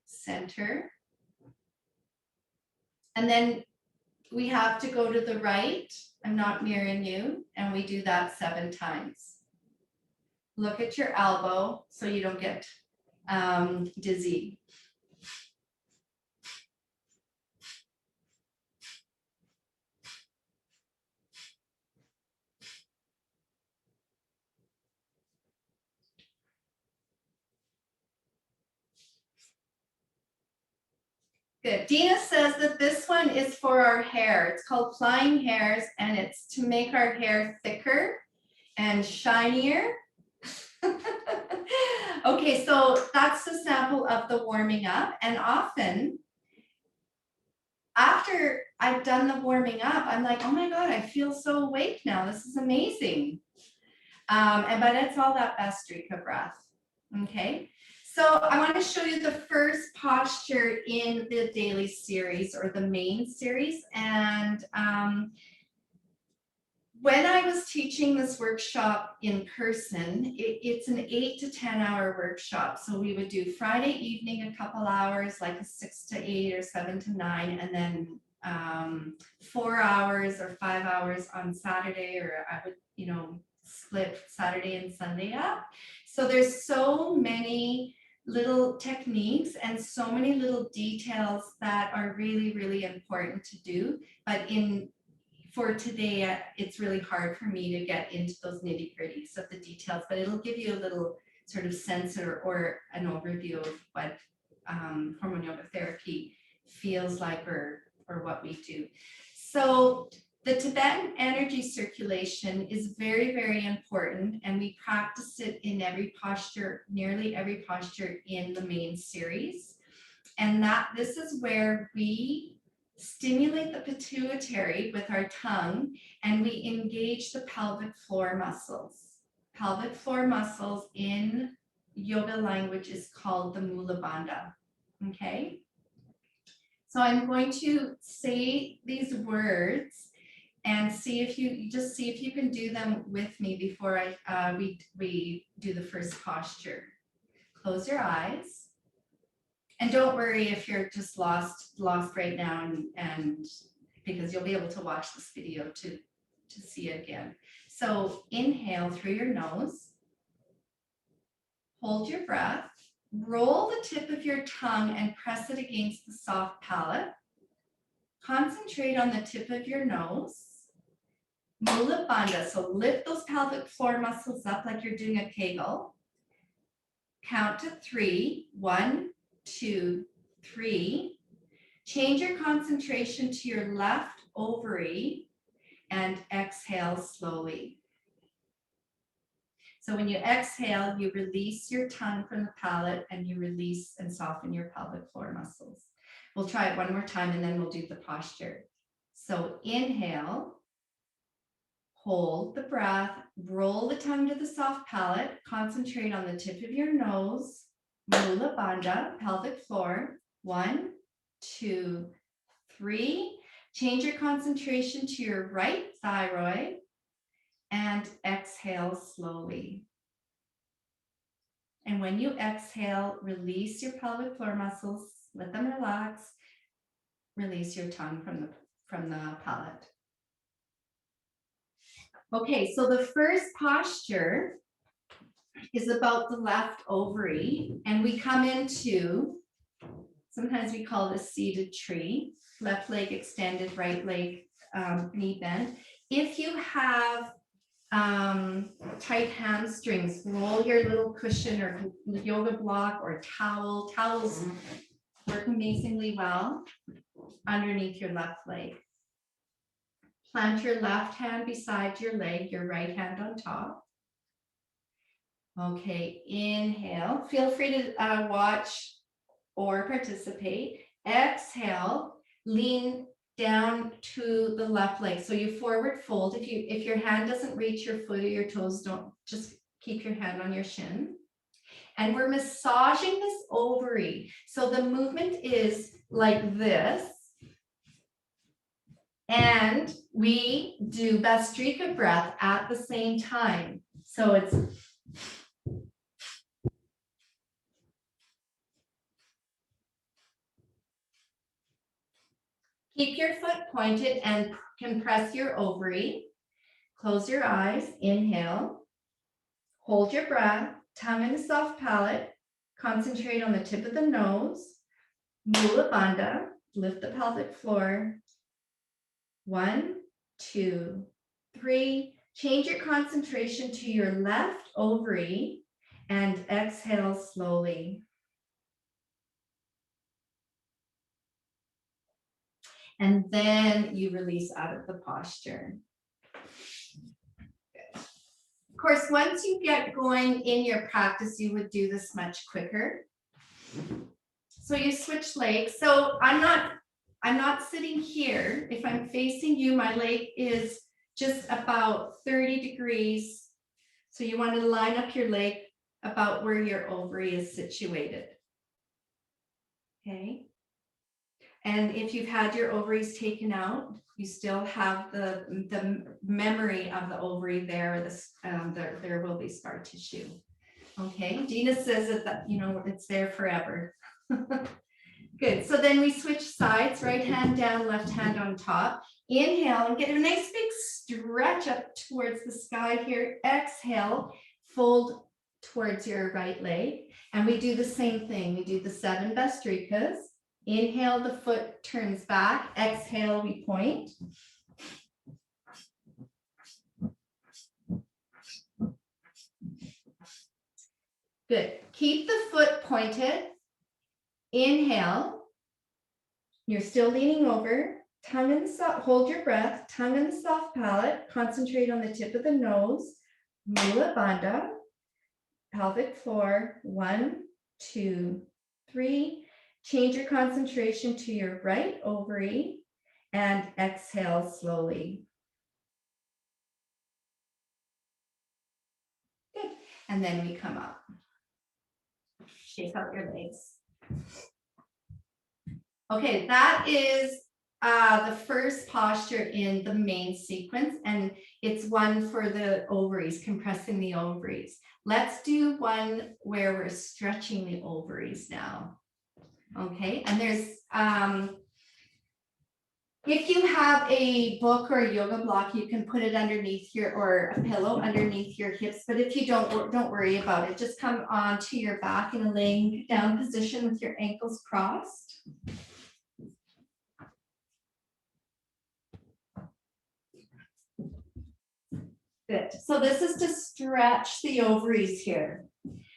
Center. And then we have to go to the right. I'm not mirroring you. And we do that 7 times. Look at your elbow so you don't get dizzy. Good. Dina says that this one is for our hair. It's called flying hairs, and it's to make our hair thicker and shinier. Okay, so that's the sample of the warming up. And often, after I've done the warming up, I'm like, oh my God, I feel so awake now. This is amazing. But it's all that Bastrika breath. Okay. So I want to show you the first posture in the daily series, or the main series. And when I was teaching this workshop in person, it's an 8 to 10 hour workshop. So we would do Friday evening a couple hours, like a 6 to 8 or 7 to 9, and then 4 hours or 5 hours on Saturday, or I would, split Saturday and Sunday up. So there's so many little techniques and so many little details that are really, really important to do. But for today, it's really hard for me to get into those nitty-gritties of the details, but it'll give you a little sort of sense or an overview of what hormone yoga therapy feels like, or what we do. So the Tibetan energy circulation is very, very important, and we practice it in every posture, nearly every posture in the main series. And this is where we stimulate the pituitary with our tongue, and we engage the pelvic floor muscles. Pelvic floor muscles in yoga language is called the Mula Bandha. Okay? So I'm going to say these words and see if you can do them with me before we do the first posture. Close your eyes. And don't worry if you're just lost right now, and because you'll be able to watch this video to see it again. So inhale through your nose, hold your breath, roll the tip of your tongue and press it against the soft palate. Concentrate on the tip of your nose. Mula Bandha, so lift those pelvic floor muscles up like you're doing a kegel. Count to 3, 1, 2, 3. Change your concentration to your left ovary and exhale slowly. So when you exhale, you release your tongue from the palate and you release and soften your pelvic floor muscles. We'll try it one more time and then we'll do the posture. So inhale, hold the breath, roll the tongue to the soft palate, concentrate on the tip of your nose, Mula Bandha, pelvic floor, 1, 2, 3. Change your concentration to your right thyroid and exhale slowly. And when you exhale, release your pelvic floor muscles, let them relax, release your tongue from the palate. Okay, so the first posture is about the left ovary, and we come into, sometimes we call this seated tree, left leg extended, right leg knee bend. If you have tight hamstrings, roll your little cushion or yoga block or towel. Towels work amazingly well underneath your left leg. Plant your left hand beside your leg, your right hand on top. Okay, inhale. Feel free to watch or participate. Exhale, lean down to the left leg. So you forward fold. If your hand doesn't reach your foot or your toes, don't, just keep your hand on your shin. And we're massaging this ovary. So the movement is like this. And we do Bhastrika breath at the same time. So it's keep your foot pointed and compress your ovary. Close your eyes, inhale. Hold your breath, tongue in the soft palate. Concentrate on the tip of the nose. Mula Bandha, lift the pelvic floor. 1, 2, 3. Change your concentration to your left ovary and exhale slowly. And then you release out of the posture. Good. Of course, once you get going in your practice, you would do this much quicker. So you switch legs. So I'm not sitting here. If I'm facing you, my leg is just about 30 degrees. So you want to line up your leg about where your ovary is situated. Okay. And if you've had your ovaries taken out, you still have the memory of the ovary there. There will be scar tissue. Okay. Dina says that it's there forever. Good. So then we switch sides, right hand down, left hand on top. Inhale and get a nice big stretch up towards the sky here. Exhale, fold towards your right leg. And we do the same thing. We do the 7 Bhastrikas. Inhale, the foot turns back. Exhale, we point. Good. Keep the foot pointed. Inhale. You're still leaning over. Tongue in the soft, hold your breath. Tongue in the soft palate. Concentrate on the tip of the nose. Mula Bandha. Pelvic floor. 1, 2, 3. Change your concentration to your right ovary and exhale slowly. Good. And then we come up. Shake out your legs. Okay, that is the first posture in the main sequence, and it's one for the ovaries, compressing the ovaries. Let's do one where we're stretching the ovaries now. Okay, and there's, if you have a book or a yoga block, you can put it underneath your, or a pillow underneath your hips, but if you don't worry about it. Just come onto your back in a laying down position with your ankles crossed. Good. So this is to stretch the ovaries here.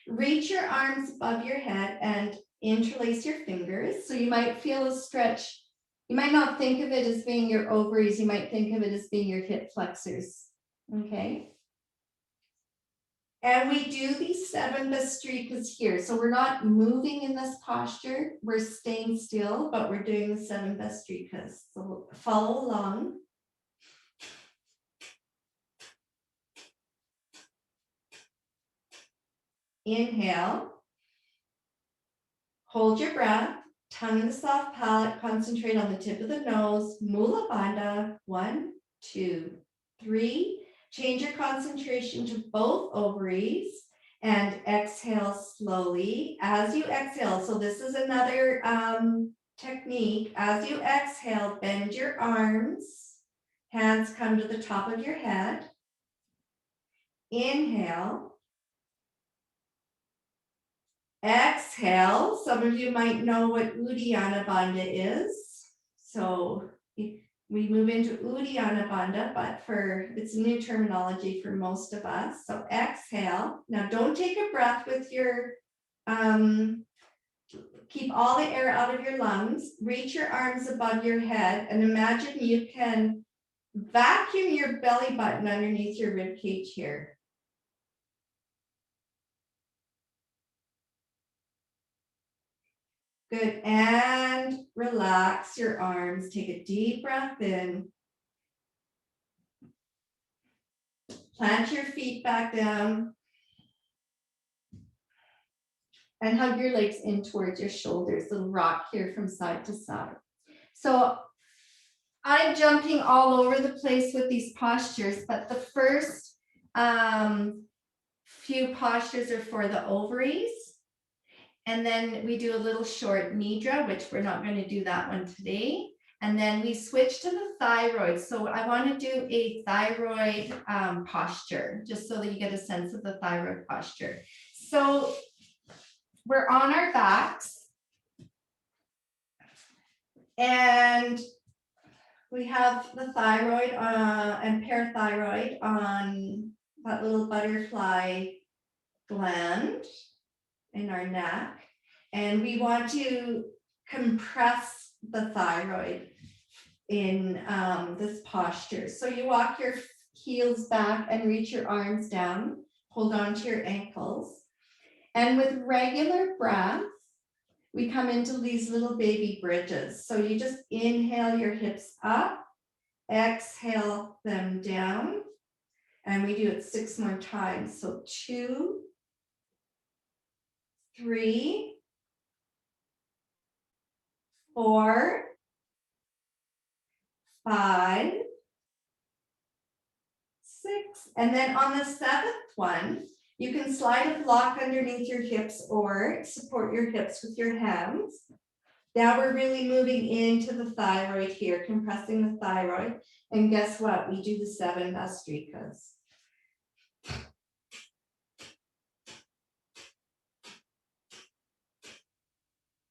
Reach your arms above your head and interlace your fingers. So you might feel a stretch. You might not think of it as being your ovaries. You might think of it as being your hip flexors. Okay. And we do these 7 Bastrikas here. So we're not moving in this posture. We're staying still, but we're doing the 7 Bastrikas. So follow along. Inhale. Hold your breath, tongue in the soft palate, concentrate on the tip of the nose, Mula Bandha, 1, 2, 3. Change your concentration to both ovaries and exhale slowly. As you exhale, so this is another technique. As you exhale, bend your arms, hands come to the top of your head. Inhale. Exhale. Some of you might know what Uddiyana Bandha is. So we move into Uddiyana Bandha, but it's a new terminology for most of us. So exhale. Now don't take a breath with your, keep all the air out of your lungs. Reach your arms above your head and imagine you can vacuum your belly button underneath your rib cage here. Good, and relax your arms. Take a deep breath in. Plant your feet back down. And hug your legs in towards your shoulders. Little rock here from side to side. So I'm jumping all over the place with these postures, but the first few postures are for the ovaries. And then we do a little short nidra, which we're not going to do that one today. And then we switch to the thyroid. So I want to do a thyroid posture, just so that you get a sense of the thyroid posture. So we're on our backs. And we have the thyroid and parathyroid on that little butterfly gland in our neck, and we want to compress the thyroid in this posture. So you walk your heels back and reach your arms down, hold on to your ankles, and with regular breath, we come into these little baby bridges. So you just inhale your hips up, exhale them down, and we do it 6 more times. So 2, 3, 4, 5, 6. And then on the 7th one, you can slide a block underneath your hips or support your hips with your hands. Now we're really moving into the thyroid here, compressing the thyroid. And guess what? We do the 7 Bastrikas.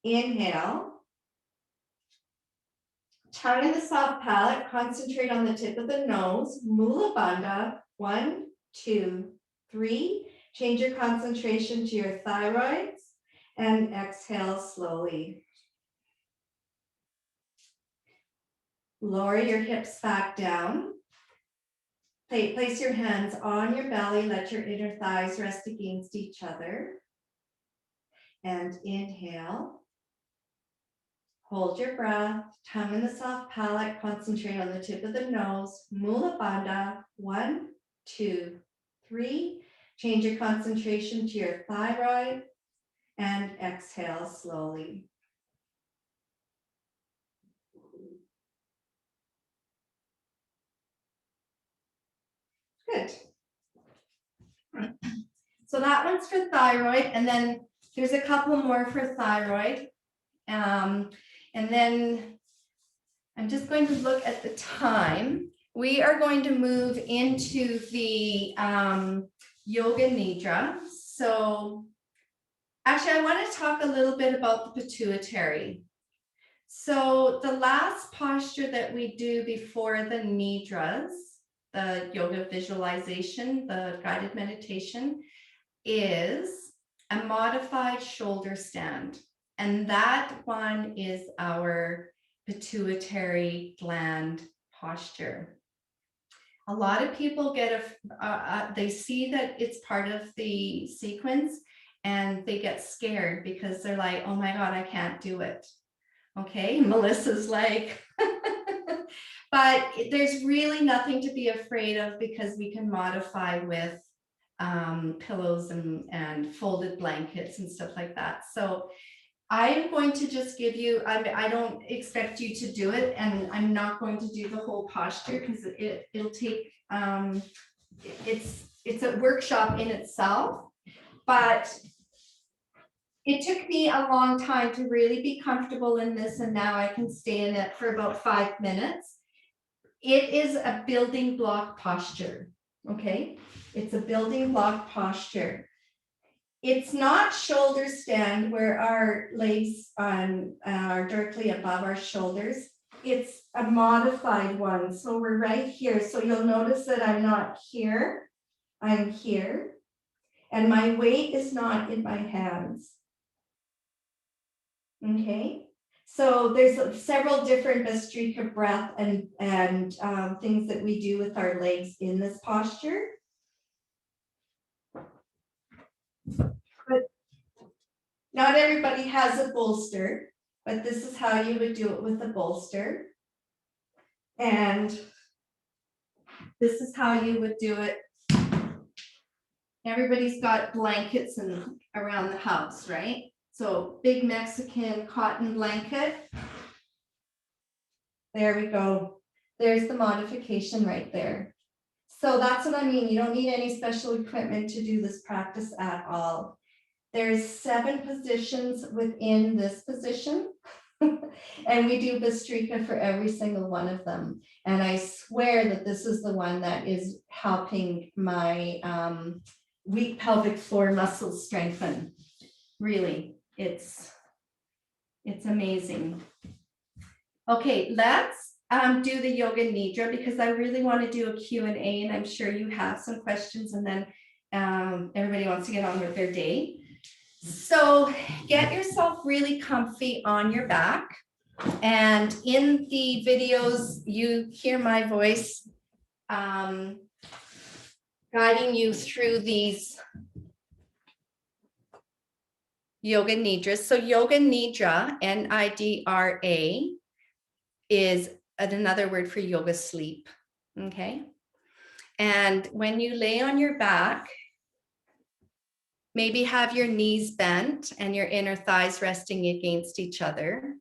Inhale. Tongue in the soft palate, concentrate on the tip of the nose, Mula Bandha, 1, 2, 3. Change your concentration to your thyroids and exhale slowly. Lower your hips back down. Place your hands on your belly, let your inner thighs rest against each other. And inhale. Hold your breath, tongue in the soft palate, concentrate on the tip of the nose, Mula Bandha, 1, 2, 3. Change your concentration to your thyroid and exhale slowly. Good. So that one's for thyroid, and then there's a couple more for thyroid. And then I'm just going to look at the time. We are going to move into the Yoga Nidra. So actually, I want to talk a little bit about the pituitary. So the last posture that we do before the Nidras, the yoga visualization, the guided meditation, is a modified shoulder stand. And that one is our pituitary gland posture. A lot of people they see that it's part of the sequence and they get scared because they're like, oh my God, I can't do it. Okay, Melissa's like, but there's really nothing to be afraid of because we can modify with pillows and folded blankets and stuff like that. So I'm going to just give you, I don't expect you to do it, and I'm not going to do the whole posture because it'll take, it's a workshop in itself, but it took me a long time to really be comfortable in this, and now I can stay in it for about 5 minutes. It is a building block posture, okay? It's a building block posture. It's not shoulder stand where our legs are directly above our shoulders. It's a modified one. So we're right here. So you'll notice that I'm not here. I'm here. And my weight is not in my hands. Okay. So there's several different Vastrika breath and things that we do with our legs in this posture. But not everybody has a bolster, but this is how you would do it with a bolster. And this is how you would do it. Everybody's got blankets around the house, right? So big Mexican cotton blanket. There we go. There's the modification right there. So that's what I mean. You don't need any special equipment to do this practice at all. There's 7 positions within this position. And we do Vastrika for every single one of them. And I swear that this is the one that is helping my weak pelvic floor muscles strengthen. Really, it's amazing. Okay, let's do the Yoga Nidra because I really want to do a Q&A, and I'm sure you have some questions, and then everybody wants to get on with their day. So get yourself really comfy on your back. And in the videos, you hear my voice guiding you through these Yoga Nidras. So Yoga Nidra, Nidra, is another word for yoga sleep. Okay. And when you lay on your back, maybe have your knees bent and your inner thighs resting against each other.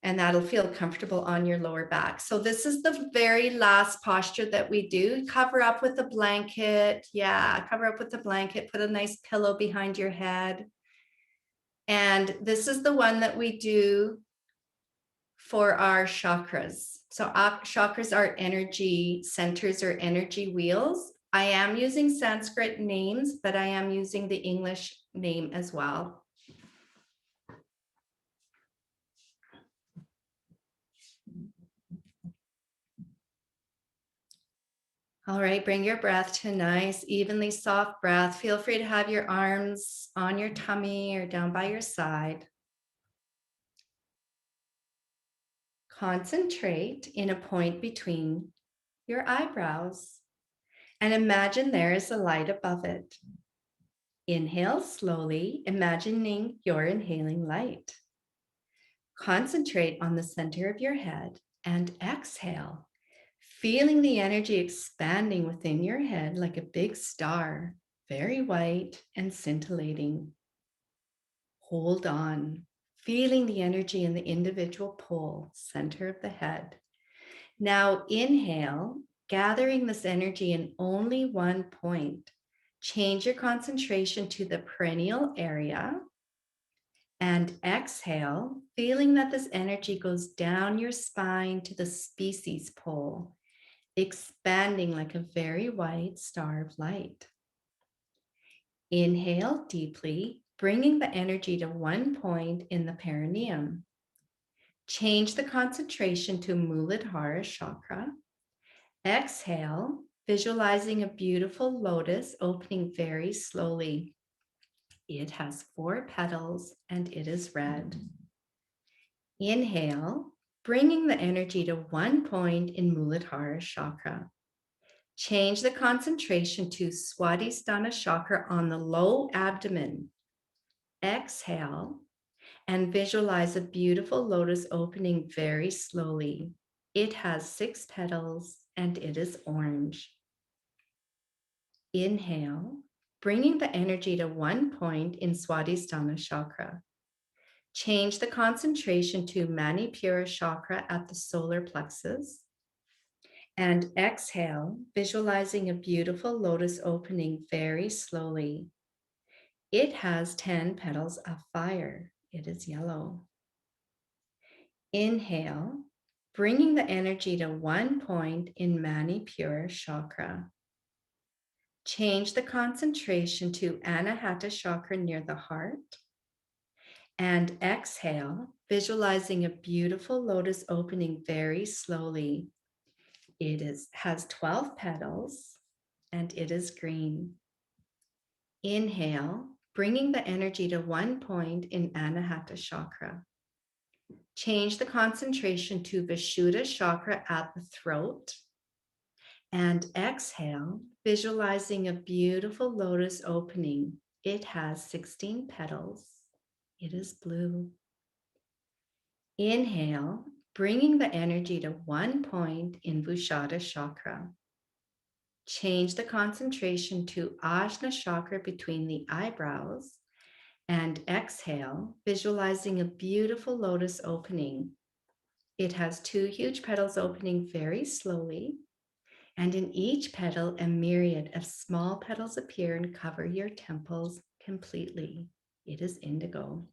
And that'll feel comfortable on your lower back. So this is the very last posture that we do. Cover up with a blanket. Yeah, cover up with a blanket. Put a nice pillow behind your head. And this is the one that we do for our chakras. So chakras are energy centers or energy wheels. I am using Sanskrit names, but I am using the English name as well. All right, bring your breath to a nice, evenly soft breath. Feel free to have your arms on your tummy or down by your side. Concentrate in a point between your eyebrows and imagine there is a light above it. Inhale slowly, imagining you're inhaling light. Concentrate on the center of your head and exhale, feeling the energy expanding within your head like a big star, very white and scintillating. Hold on, feeling the energy in the individual pole, center of the head. Now inhale, gathering this energy in only one point. Change your concentration to the perineal area And exhale, feeling that this energy goes down your spine to the species pole, expanding like a very white star of light. Inhale deeply, bringing the energy to one point in the perineum. Change the concentration to Muladhara chakra. Exhale, visualizing a beautiful lotus opening very slowly. It has 4 petals and it is red. Inhale, bringing the energy to one point in Muladhara chakra. Change the concentration to Swadhisthana chakra on the low abdomen. Exhale and visualize a beautiful lotus opening very slowly. It has 6 petals and it is orange. Inhale, bringing the energy to one point in Swadhisthana chakra. Change the concentration to Manipura chakra at the solar plexus. And exhale, visualizing a beautiful lotus opening very slowly. It has 10 petals of fire. It is yellow. Inhale, bringing the energy to one point in Manipura chakra. Change the concentration to Anahata chakra near the heart. And exhale, visualizing a beautiful lotus opening very slowly. It has 12 petals and it is green. Inhale, bringing the energy to one point in Anahata chakra. Change the concentration to Vishuddha chakra at the throat. And exhale, visualizing a beautiful lotus opening. It has 16 petals. It is blue. Inhale, bringing the energy to one point in Vishuddha chakra. Change the concentration to Ajna chakra between the eyebrows. And exhale, visualizing a beautiful lotus opening. It has 2 huge petals opening very slowly. And in each petal, a myriad of small petals appear and cover your temples completely. It is indigo.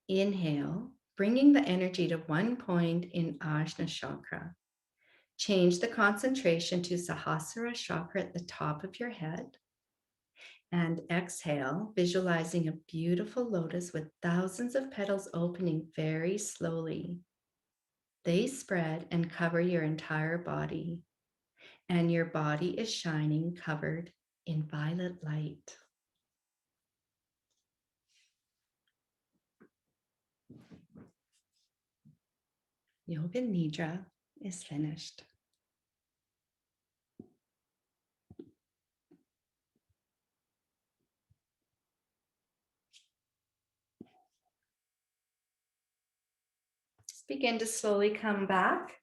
Inhale, bringing the energy to one point in Ajna chakra. Change the concentration to Sahasrara chakra at the top of your head. And exhale, visualizing a beautiful lotus with thousands of petals opening very slowly. They spread and cover your entire body. And your body is shining, covered in violet light. Yoga Nidra is finished. Just begin to slowly come back.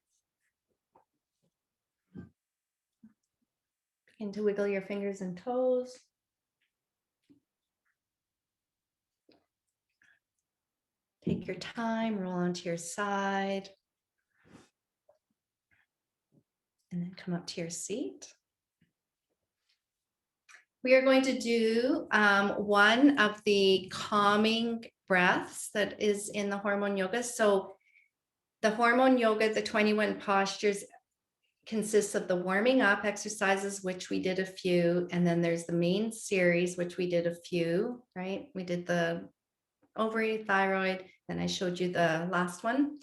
Begin to wiggle your fingers and toes. Take your time, roll onto your side. And then come up to your seat. We are going to do one of the calming breaths that is in the Hormone Yoga. So the Hormone Yoga, the 21 postures, consists of the warming up exercises, which we did a few, and then there's the main series, which we did a few, right? We did the ovary, thyroid, then I showed you the last one.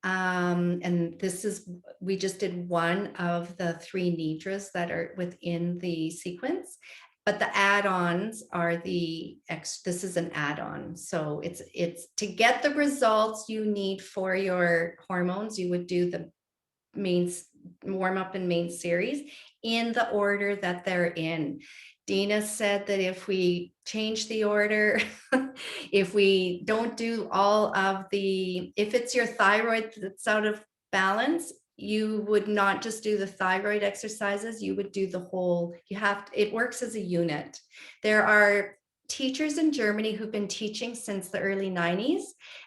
And we just did one of the 3 nidras that are within the sequence, but the add-ons are this is an add-on. So it's to get the results you need for your hormones, you would do the main warm up and main series in the order that they're in. Dina said that if we change the order, if we don't do if it's your thyroid that's out of balance, you would not just do the thyroid exercises, you would do the whole, it works as a unit. There are teachers in Germany who've been teaching since the early 90s.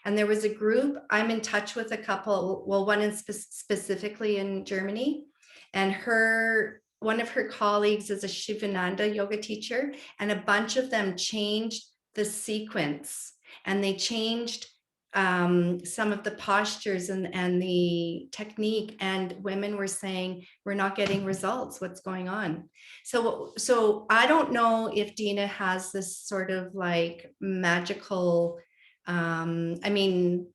And there was a group, I'm in touch with a couple, well, one is specifically in Germany, and one of her colleagues is a Shivananda yoga teacher, and a bunch of them changed the sequence. and they changed some of the postures and the technique, and women were saying, we're not getting results. What's going on? So I don't know if Dina has this sort of like magical, I mean,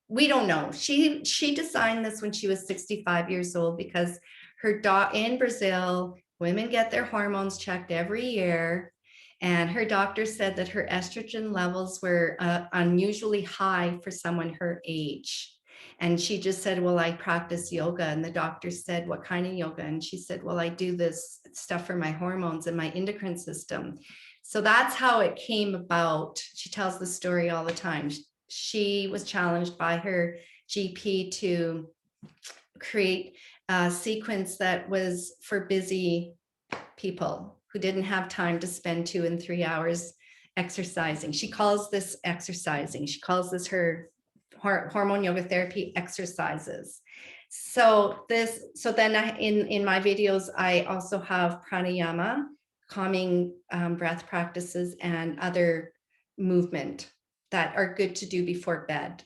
we don't know. She designed this when she was 65 years old because her in Brazil, women get their hormones checked every year. And her doctor said that her estrogen levels were unusually high for someone her age. And she just said, well, I practice yoga. And the doctor said, what kind of yoga? And she said, well, I do this stuff for my hormones and my endocrine system. So that's how it came about. She tells the story all the time. She was challenged by her GP to create a sequence that was for busy people who didn't have time to spend 2 and 3 hours exercising. She calls this exercising. She calls this her hormone yoga therapy exercises. So then in my videos, I also have pranayama, calming breath practices, and other movement that are good to do before bed.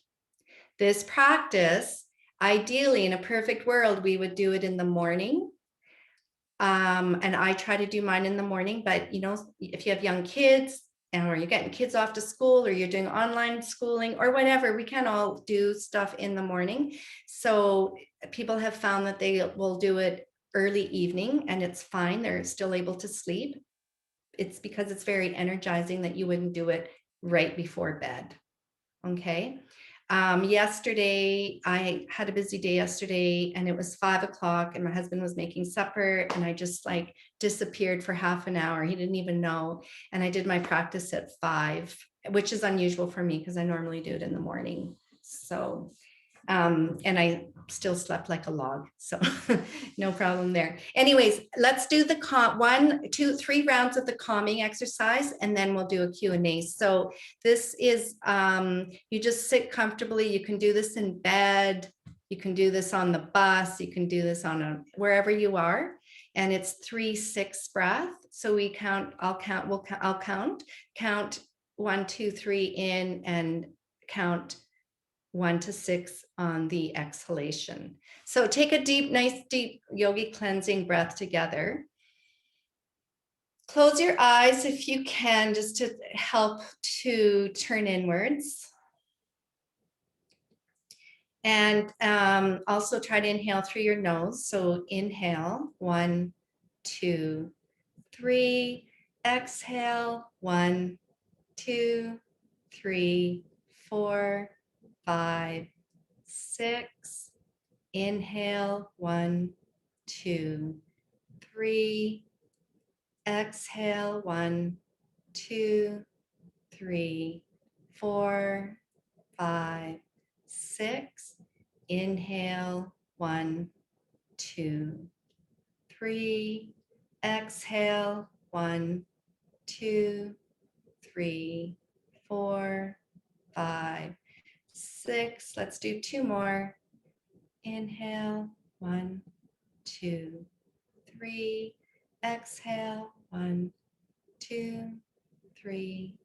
This practice, ideally in a perfect world, we would do it in the morning. And I try to do mine in the morning, but you know, if you have young kids or you're getting kids off to school or you're doing online schooling or whatever, we can all do stuff in the morning. So people have found that they will do it early evening and it's fine. They're still able to sleep. It's because it's very energizing that you wouldn't do it right before bed. Okay. Yesterday, I had a busy day yesterday and it was 5 o'clock and my husband was making supper and I just like disappeared for half an hour. He didn't even know. And I did my practice at 5, which is unusual for me because I normally do it in the morning. So, and I still slept like a log. So no problem there. Anyways, let's do the 1, 2, 3 rounds of the calming exercise, and then we'll do a Q&A. So this is, you just sit comfortably. You can do this in bed. You can do this on the bus. You can do this on wherever you are. And it's 3-6 breath. So we count, I'll count 1, 2, 3 in and count 1 to 6 on the exhalation. So take a nice deep yogi cleansing breath together. Close your eyes if you can, just to help to turn inwards. And also try to inhale through your nose. So inhale, 1, 2, 3. Exhale, 1, 2, 3, 4, 5, 6. Inhale, 1, 2, 3. Exhale, 1, 2, 3, 4, 5, 6. Inhale, 1, 2, 3. Exhale, 1, 2, 3, 4, 5, 6. Let's do 2 more. Inhale, 1, 2, 3. Exhale, 1, 2, 3,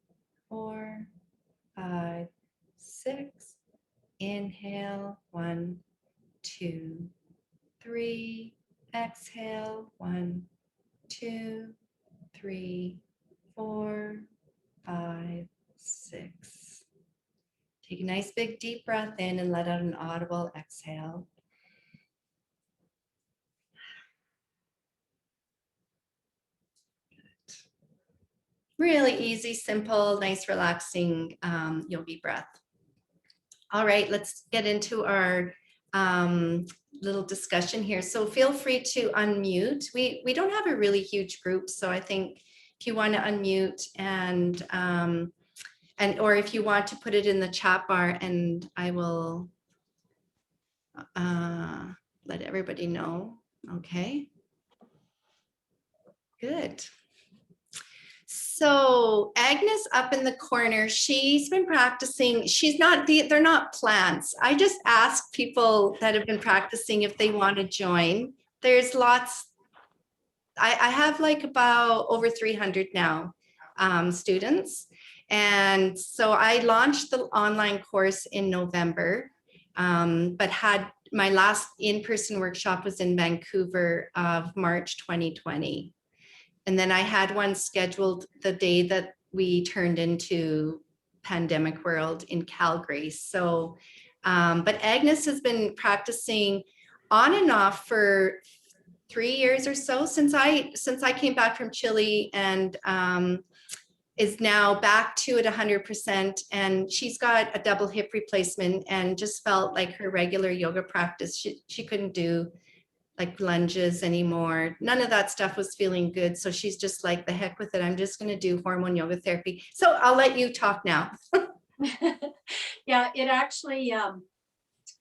4, 5, 6. Inhale, 1, 2, 3. Exhale, 1, 2, 3, 4, 5, 6. Take a nice big deep breath in and let out an audible exhale. Really easy, simple, nice, relaxing yogi breath. All right, let's get into our little discussion here. So feel free to unmute. We don't have a really huge group, so I think if you want to unmute and or if you want to put it in the chat bar, and I will let everybody know. Okay. Good. So Agnes up in the corner, she's been practicing. They're not plants. I just ask people that have been practicing if they want to join. There's lots. I have like about over 300 now students. And so I launched the online course in November, but had my last in-person workshop was in Vancouver of March 2020. And then I had one scheduled the day that we turned into pandemic world in Calgary. So, but Agnes has been practicing on and off for 3 years or so since I came back from Chile, and is now back to it 100%. And she's got a double hip replacement and just felt like her regular yoga practice, she couldn't do like lunges anymore. None of that stuff was feeling good. So she's just like, the heck with it. I'm just going to do hormone yoga therapy. So I'll let you talk now. Yeah, it actually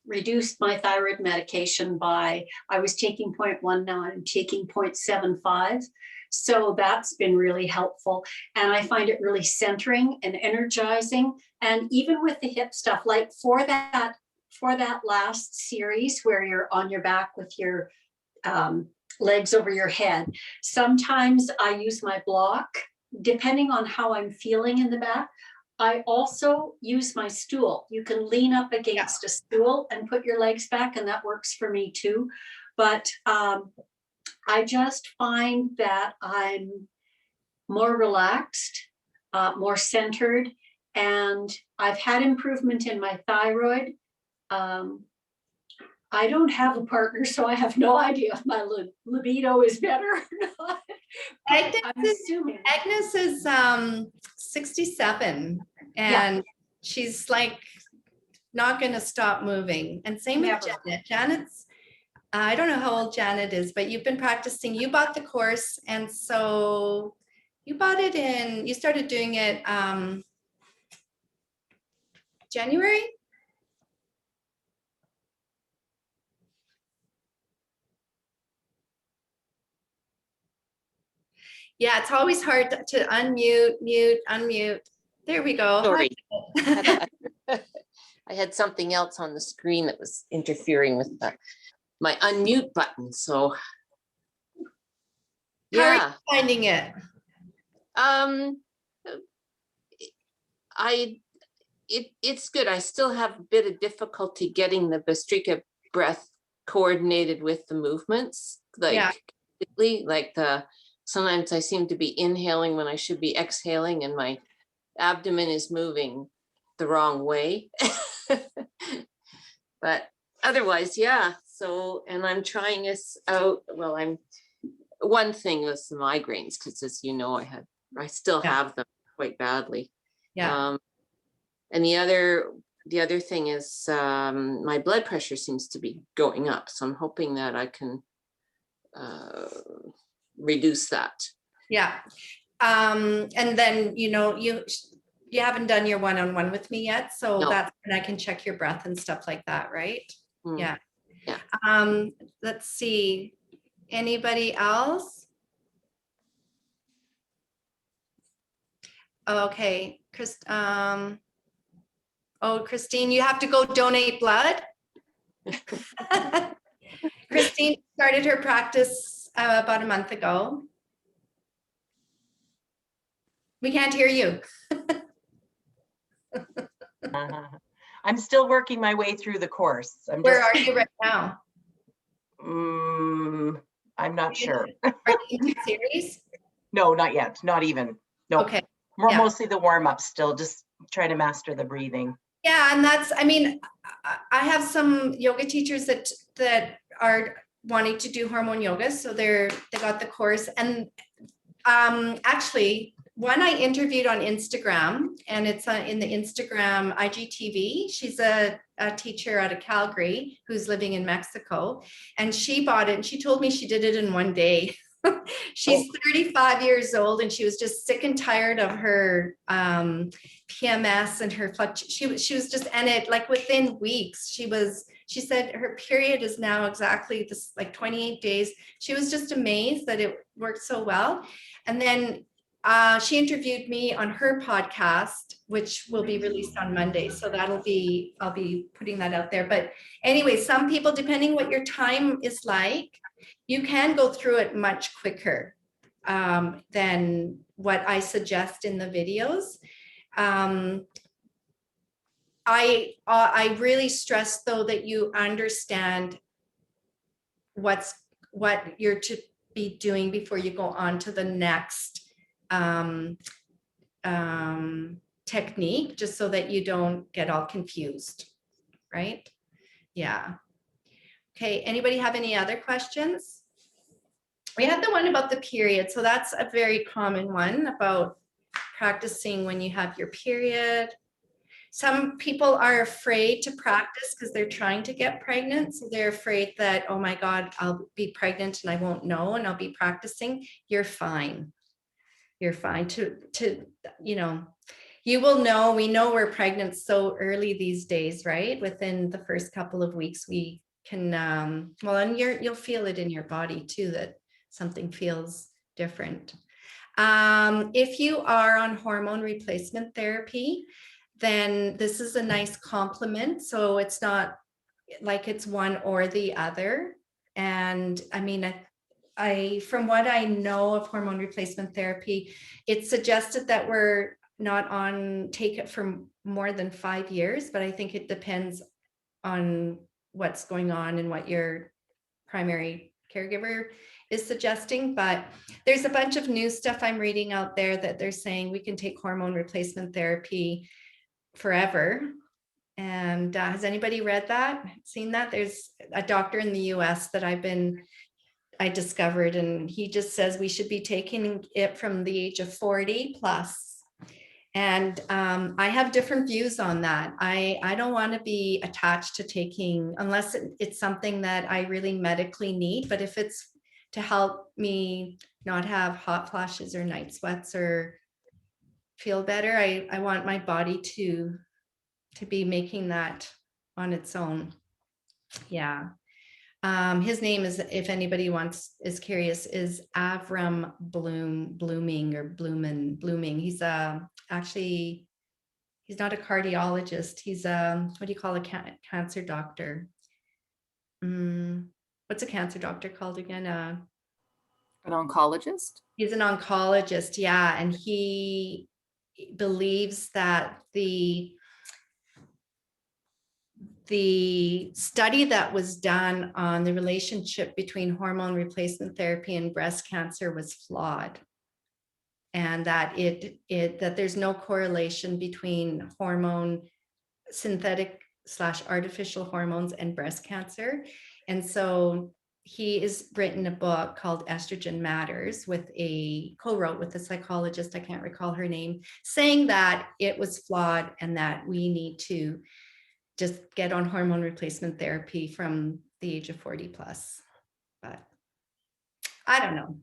reduced my thyroid medication by, I was taking 0.1, now I'm taking 0.75. So that's been really helpful. And I find it really centering and energizing. And even with the hip stuff, like for that last series where you're on your back with your legs over your head, sometimes I use my block, depending on how I'm feeling in the back. I also use my stool. You can lean up against a stool and put your legs back, and that works for me too. But I just find that I'm more relaxed, more centered, and I've had improvement in my thyroid. I don't have a partner, so I have no idea if my libido is better or not. Agnes is 67, and she's like not going to stop moving. And same with Janet. Janet's, I don't know how old Janet is, but you've been practicing. You bought the course, and so you bought it you started doing it January? Yeah, it's always hard to unmute, mute, unmute. There we go. Sorry. I had something else on the screen that was interfering with my unmute button. So How are you finding it? It's good. I still have a bit of difficulty getting the Bastrika breath coordinated with the movements. Sometimes I seem to be inhaling when I should be exhaling, and my abdomen is moving the wrong way. But otherwise, yeah. So, and I'm trying this out. Well, one thing was the migraines, because as you know, I still have them quite badly. Yeah. And the other thing is my blood pressure seems to be going up. So I'm hoping that I can reduce that. Yeah. And then, you haven't done your one-on-one with me yet. So that's when I can check your breath and stuff like that, right? Yeah. Let's see. Anybody else? Okay. Christine, you have to go donate blood. Christine started her practice about a month ago. We can't hear you. I'm still working my way through the course. Where are you right now? I'm not sure. Are you in series? No, not yet. Not even. No. Okay. Mostly the warm-up still, just trying to master the breathing. Yeah, and I have some yoga teachers that are wanting to do hormone yoga, so they got the course. And actually, one I interviewed on Instagram, and it's in the Instagram IGTV. She's a teacher out of Calgary who's living in Mexico, and she bought it, and she told me she did it in one day. She's 35 years old, and she was just sick and tired of her PMS and her she was just, and it like within weeks she said her period is now exactly this, like 28 days. She was just amazed that it worked so well. And then she interviewed me on her podcast, which will be released on Monday. So I'll be putting that out there. But anyway, some people, depending what your time is like, you can go through it much quicker than what I suggest in the videos. I really stress though that you understand what you're to be doing before you go on to the next technique, just so that you don't get all confused, right? Yeah. Okay, anybody have any other questions? We had the one about the period, so that's a very common one, about practicing when you have your period. Some people are afraid to practice because they're trying to get pregnant. So they're afraid that, oh my God, I'll be pregnant and I won't know and I'll be practicing. You're fine. You're fine to, you know, you will know. We know we're pregnant so early these days, right? Within the first couple of weeks, we can, well, and you'll feel it in your body too, that something feels different. If you are on hormone replacement therapy, then this is a nice complement. So it's not like it's one or the other. And I mean, I from what I know of hormone replacement therapy, it's suggested that we're not on take it for more than 5 years, but I think it depends on what's going on and what your primary caregiver is suggesting. But there's a bunch of new stuff I'm reading out there that they're saying we can take hormone replacement therapy forever. And has anybody read that, seen that? There's a doctor in the US that I discovered, and he just says we should be taking it from the age of 40 plus. And I have different views on that. I don't want to be attached to taking, unless it's something that I really medically need, but if it's to help me not have hot flashes or night sweats or feel better, I want my body to be making that on its own. Yeah. His name is, if anybody is curious, is Avram Blooming. He's actually, he's not a cardiologist. He's what do you call a cancer doctor? What's a cancer doctor called again? An oncologist? He's an oncologist, yeah. And he believes that the study that was done on the relationship between hormone replacement therapy and breast cancer was flawed, and that that there's no correlation between synthetic / artificial hormones and breast cancer. And so he has written a book called Estrogen Matters co-wrote with a psychologist, I can't recall her name, saying that it was flawed and that we need to just get on hormone replacement therapy from the age of 40 plus. But I don't know.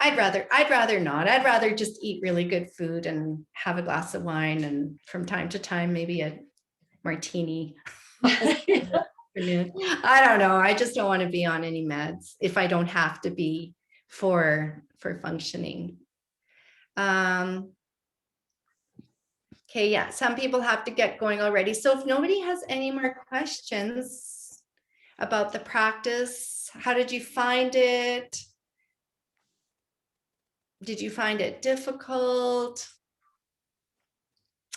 I'd rather not. I'd rather just eat really good food and have a glass of wine, and from time to time, maybe a martini. I don't know. I just don't want to be on any meds if I don't have to be for functioning. Okay, yeah, some people have to get going already. So if nobody has any more questions about the practice, how did you find it? Did you find it difficult?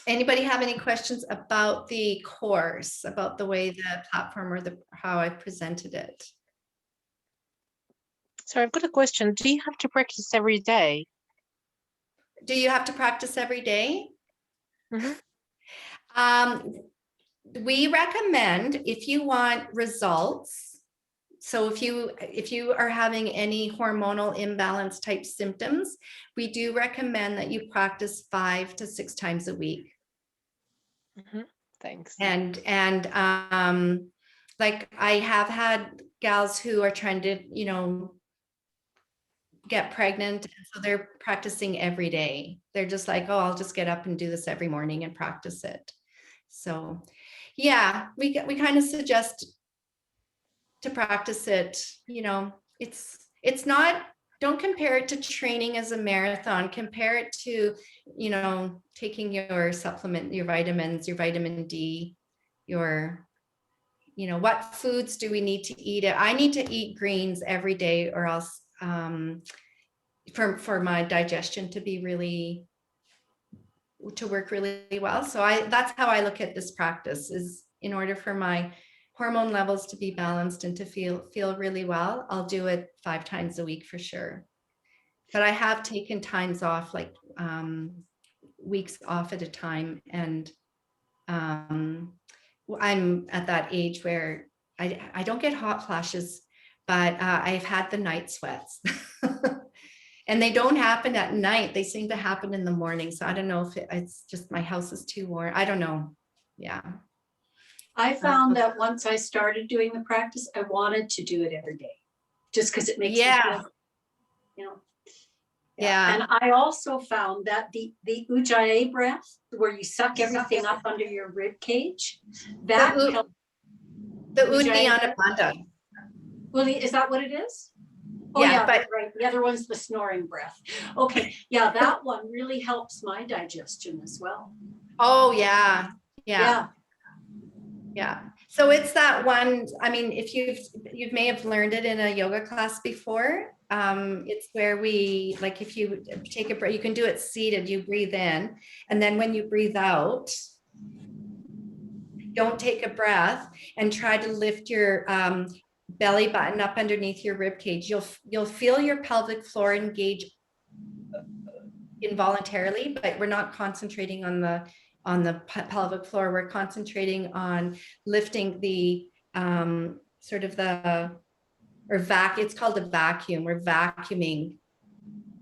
Anybody have any questions about the course, about the way the platform or how I presented it? So I've got a question. Do you have to practice every day? Do you have to practice every day? Mm-hmm. We recommend, if you want results, so if you are having any hormonal imbalance type symptoms, we do recommend that you practice 5 to 6 times a week. Mm-hmm. Thanks. And like I have had gals who are trying to, get pregnant, and so they're practicing every day. They're just like, oh, I'll just get up and do this every morning and practice it. So yeah, we kind of suggest to practice it. It's not, don't compare it to training as a marathon. Compare it to, taking your supplement, your vitamins, your vitamin D, what foods do we need to eat? I need to eat greens every day, or else for my digestion to be really to work really well. So that's how I look at this practice, is in order for my hormone levels to be balanced and to feel really well, I'll do it 5 times a week for sure. But I have taken times off, like weeks off at a time. And I'm at that age where I don't get hot flashes, but I've had the night sweats. And they don't happen at night. They seem to happen in the morning. So I don't know if it's just my house is too warm. I don't know. Yeah. I found that once I started doing the practice, I wanted to do it every day, just because it makes me feel, you know. Yeah. And I also found that the Ujjayi breath, where you suck everything up under your rib cage, that helps. The Uddiyana Bandha. Well, is that what it is? Oh Yeah, yeah, but right. The other one's the snoring breath. Okay, yeah, that one really helps my digestion as well. oh yeah. Yeah. Yeah. So it's that one, I mean, if you may have learned it in a yoga class before. It's where we, like, if you take a breath, you can do it seated, you breathe in, and then when you breathe out, don't take a breath and try to lift your belly button up underneath your rib cage. You'll feel your pelvic floor engage involuntarily, but we're not concentrating on the pelvic floor. We're concentrating on lifting the sort of it's called a vacuum. We're vacuuming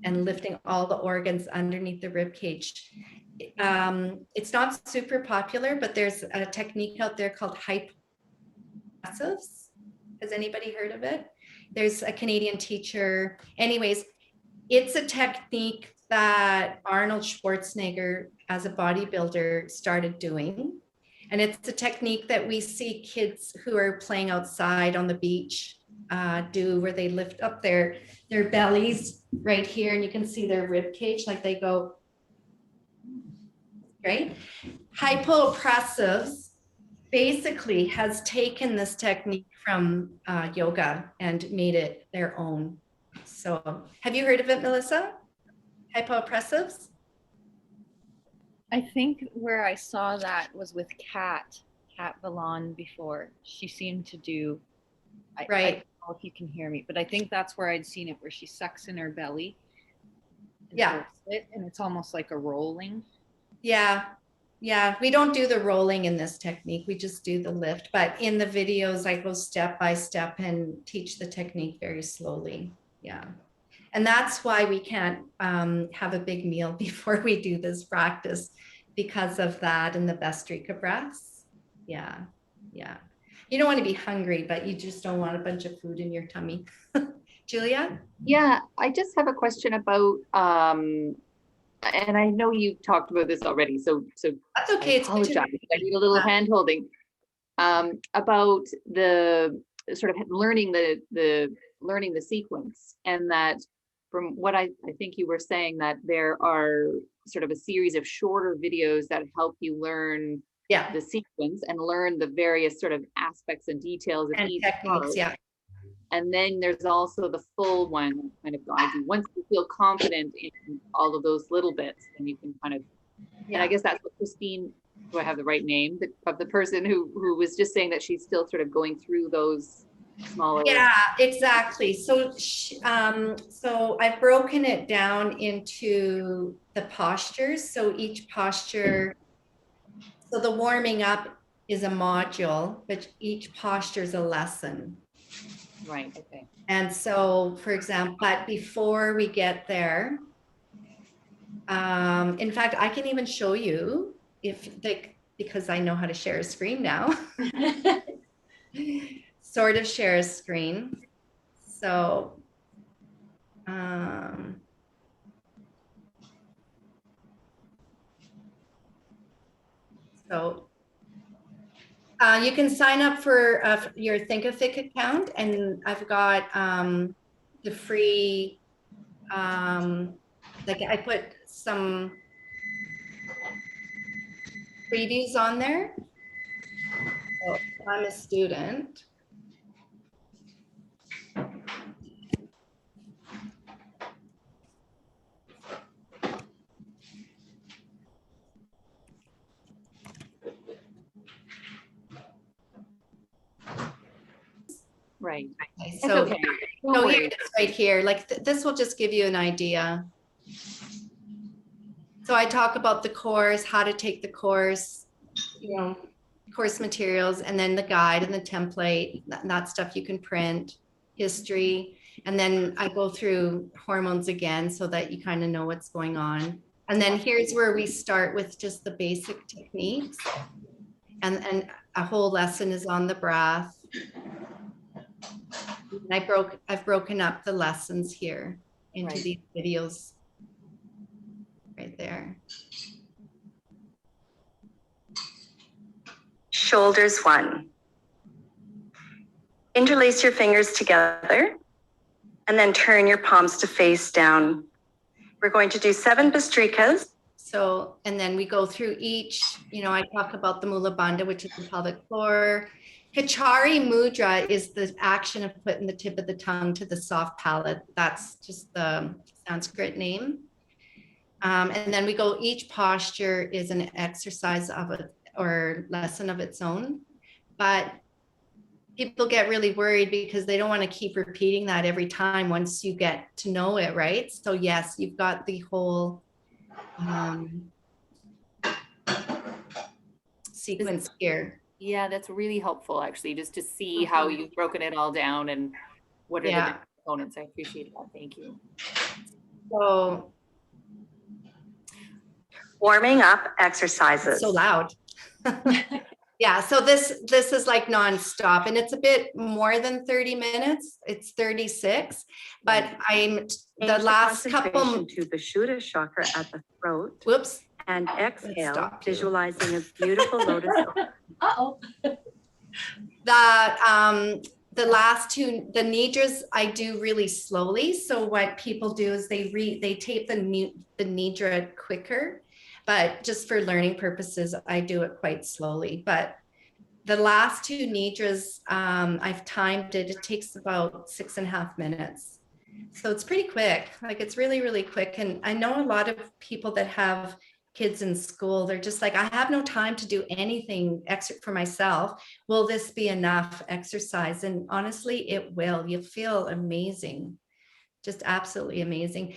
and lifting all the organs underneath the rib cage. It's not super popular, but there's a technique out there called hypopressives. Has anybody heard of it? There's a Canadian teacher. Anyways, it's a technique that Arnold Schwarzenegger, as a bodybuilder, started doing. And it's a technique that we see kids who are playing outside on the beach do, where they lift up their bellies right here, and you can see their rib cage, like they go, right? Hypopressives basically has taken this technique from yoga and made it their own. So have you heard of it, Melissa? Hypopressives? I think where I saw that was with Kat Vallon before. She seemed to do, I don't know if you can hear me, but I think that's where I'd seen it, where she sucks in her belly. Yeah. And it's almost like a rolling. Yeah. Yeah. We don't do the rolling in this technique. We just do the lift. But in the videos, I go step by step and teach the technique very slowly. Yeah. And that's why we can't have a big meal before we do this practice, because of that and the Bastrika breaths. Yeah. Yeah. You don't want to be hungry, but you just don't want a bunch of food in your tummy. Julia? Yeah, I just have a question about, and I know you talked about this already, so that's okay. I apologize. I need a little hand holding about the sort of learning the sequence, and that from what I think you were saying, that there are sort of a series of shorter videos that help you learn the sequence and learn the various sort of aspects and details of each techniques. part. And then there's also the full one that kind of guides you. Once you feel confident in all of those little bits, then you can kind of, and I guess that's what Christine, do I have the right name of the person who was just saying that she's still sort of going through those smaller. Yeah, exactly. So so I've broken it down into the postures. So each posture, so the warming up is a module, but each posture is a lesson. Right. Okay. And so, for example, but before we get there, in fact, I can even show you because I know how to share a screen now. Sort of share a screen. So, you can sign up for your Thinkific account, and I've got the free, like I put some freebies on there. So I'm a student. Right. Okay, That's so okay. Don't no, here worry. it is right here. Like this will just give you an idea. So I talk about the course, how to take the course, you know, course materials, and then the guide and the template, that stuff you can print, history. And then I go through hormones again so that you kind of know what's going on. And then here's where we start with just the basic techniques. And a whole lesson is on the breath. I've broken up the lessons here into these videos right there. Shoulders 1. Interlace your fingers together and then turn your palms to face down. We're going to do 7 Bastrikas. So, and then we go through each, you know, I talk about the Mula Bandha, which is the pelvic floor. Kachari Mudra is the action of putting the tip of the tongue to the soft palate. That's just the Sanskrit name. And then we go, each posture is an exercise of it or lesson of its own. But people get really worried because they don't want to keep repeating that every time once you get to know it, right? So yes, you've got the whole sequence here. Yeah, that's really helpful actually, just to see how you've broken it all down and what are the different components. I appreciate that. Thank you. So Warming up exercises. so loud. Yeah, so this is like nonstop, and it's a bit more than 30 minutes. It's 36, but I'm the last couple to the Shuddha chakra at the throat. Whoops. And exhale, Stop you. visualizing a beautiful lotus. Uh-oh. The last two, the nidras, I do really slowly. So what people do is they tape the nidra quicker, but just for learning purposes, I do it quite slowly. But the last 2 nidras, I've timed it. It takes about 6.5 minutes. So it's pretty quick. Like it's really, really quick. And I know a lot of people that have kids in school, they're just like, I have no time to do anything extra for myself. Will this be enough exercise? And honestly, it will. You'll feel amazing. Just absolutely amazing.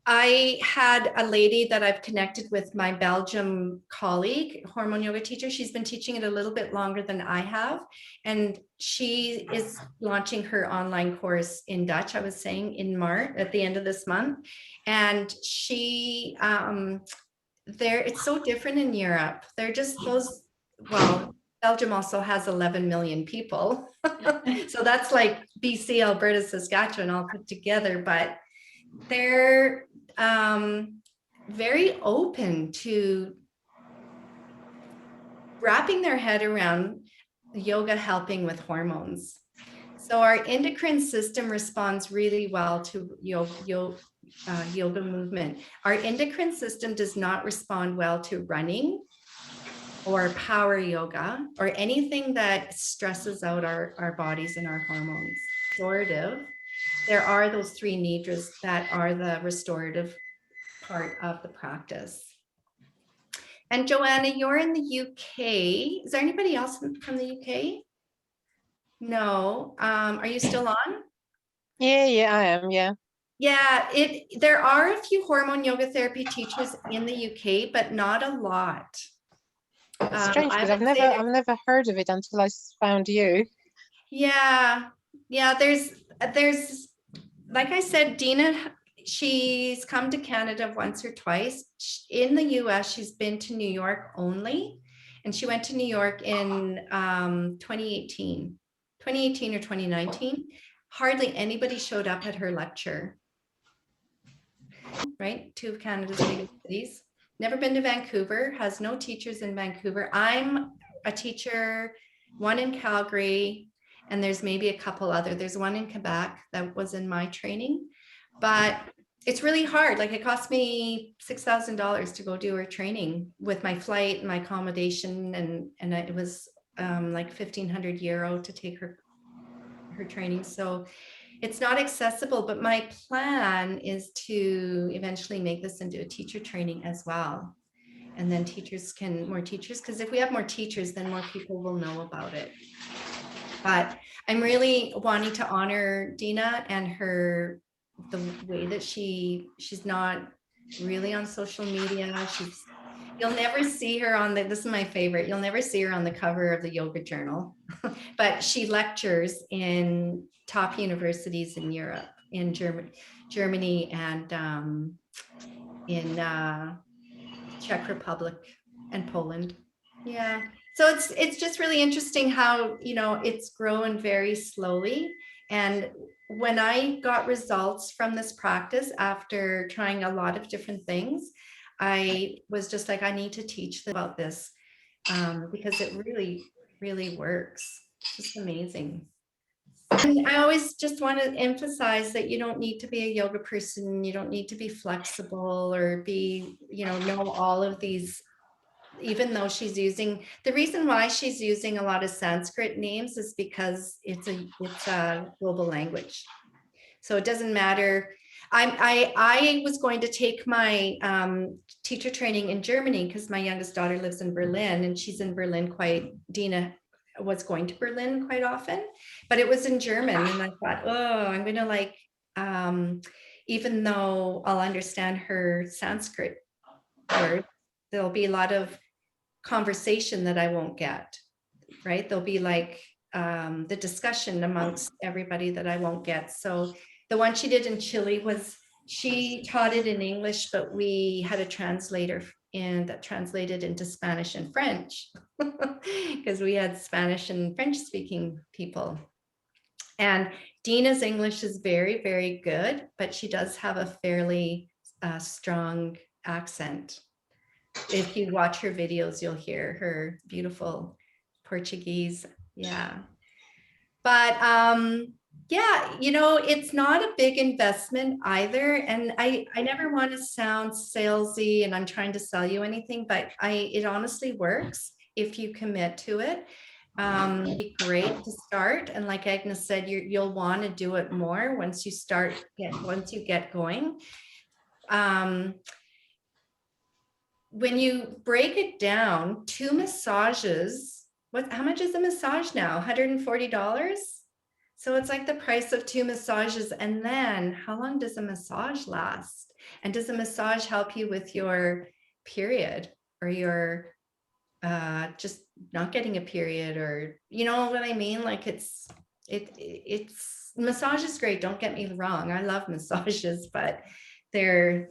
I had a lady that I've connected with, my Belgium colleague, hormone yoga teacher. She's been teaching it a little bit longer than I have. And she is launching her online course in Dutch, I was saying, in March, at the end of this month. And she, it's so different in Europe. They're just those, well, Belgium also has 11 million people. So that's like BC, Alberta, Saskatchewan all put together, but they're very open to wrapping their head around yoga helping with hormones. So our endocrine system responds really well to yoga movement. Our endocrine system does not respond well to running or power yoga or anything that stresses out our bodies and our hormones. Restorative. There are those 3 nidras that are the restorative part of the practice. And Joanna, you're in the UK. Is there anybody else from the UK? No. Are you still on? Yeah, I am. Yeah. Yeah, there are a few hormone yoga therapy teachers in the UK, but not a lot. It's strange because I've never heard of it until I found you. Yeah, there's like I said, Dina, she's come to Canada once or twice. In the US, she's been to New York only. And she went to New York in 2018 or 2019. Hardly anybody showed up at her lecture. Right? 2 of Canada's biggest cities. Never been to Vancouver, has no teachers in Vancouver. I'm a teacher, 1 in Calgary, and there's maybe a couple other. There's 1 in Quebec that was in my training, but it's really hard. Like it cost me $6,000 to go do her training with my flight and my accommodation, and it was like 1,500 euro to take her training. So it's not accessible, but my plan is to eventually make this into a teacher training as well. And then more teachers, because if we have more teachers, then more people will know about it. But I'm really wanting to honor Dina and the way that she's not really on social media. You'll never see her on this is my favorite. You'll never see her on the cover of the Yoga Journal, but she lectures in top universities in Europe, in Germany and in Czech Republic and Poland. Yeah. So it's just really interesting how, it's grown very slowly. And when I got results from this practice after trying a lot of different things, I was just like, I need to teach them about this because it really, really works. It's just amazing. And I always just want to emphasize that you don't need to be a yoga person. You don't need to be flexible or be, know all of these, even though the reason why she's using a lot of Sanskrit names is because it's a global language. So it doesn't matter. I was going to take my teacher training in Germany because my youngest daughter lives in Berlin and she's in Berlin Dina was going to Berlin quite often, but it was in German. And I thought, I'm going to even though I'll understand her Sanskrit words, there'll be a lot of conversation that I won't get, right? There'll be the discussion amongst everybody that I won't get. So the one she did in Chile she taught it in English, but we had a translator that translated into Spanish and French because we had Spanish and French speaking people. And Dina's English is very, very good, but she does have a fairly strong accent. If you watch her videos, you'll hear her beautiful Portuguese. Yeah. But yeah, it's not a big investment either. And I never want to sound salesy and I'm trying to sell you anything, but it honestly works if you commit to it. It'd be great to start. And like Agnes said, you'll want to do it more once you get going. When you break it down, 2 massages, how much is a massage now? $140? So it's like the price of 2 massages. And then how long does a massage last? And does a massage help you with your period or your just not getting a period, or you know what I mean? Like it's massage is great. Don't get me wrong. I love massages, but the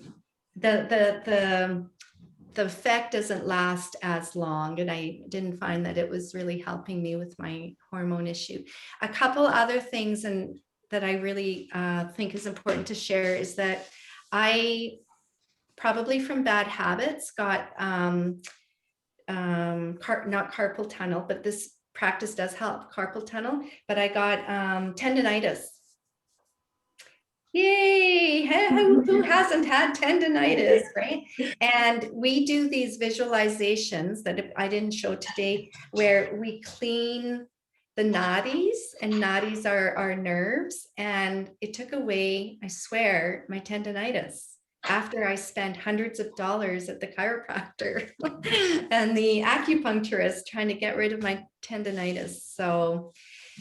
effect doesn't last as long. And I didn't find that it was really helping me with my hormone issue. A couple other things that I really think is important to share is that I probably from bad habits got not carpal tunnel, but this practice does help carpal tunnel, but I got tendonitis. Yay! Who hasn't had tendonitis, right? And we do these visualizations that I didn't show today, where we clean the nadis, and nadis are our nerves. And it took away, I swear, my tendonitis after I spent hundreds of dollars at the chiropractor and the acupuncturist trying to get rid of my tendonitis. So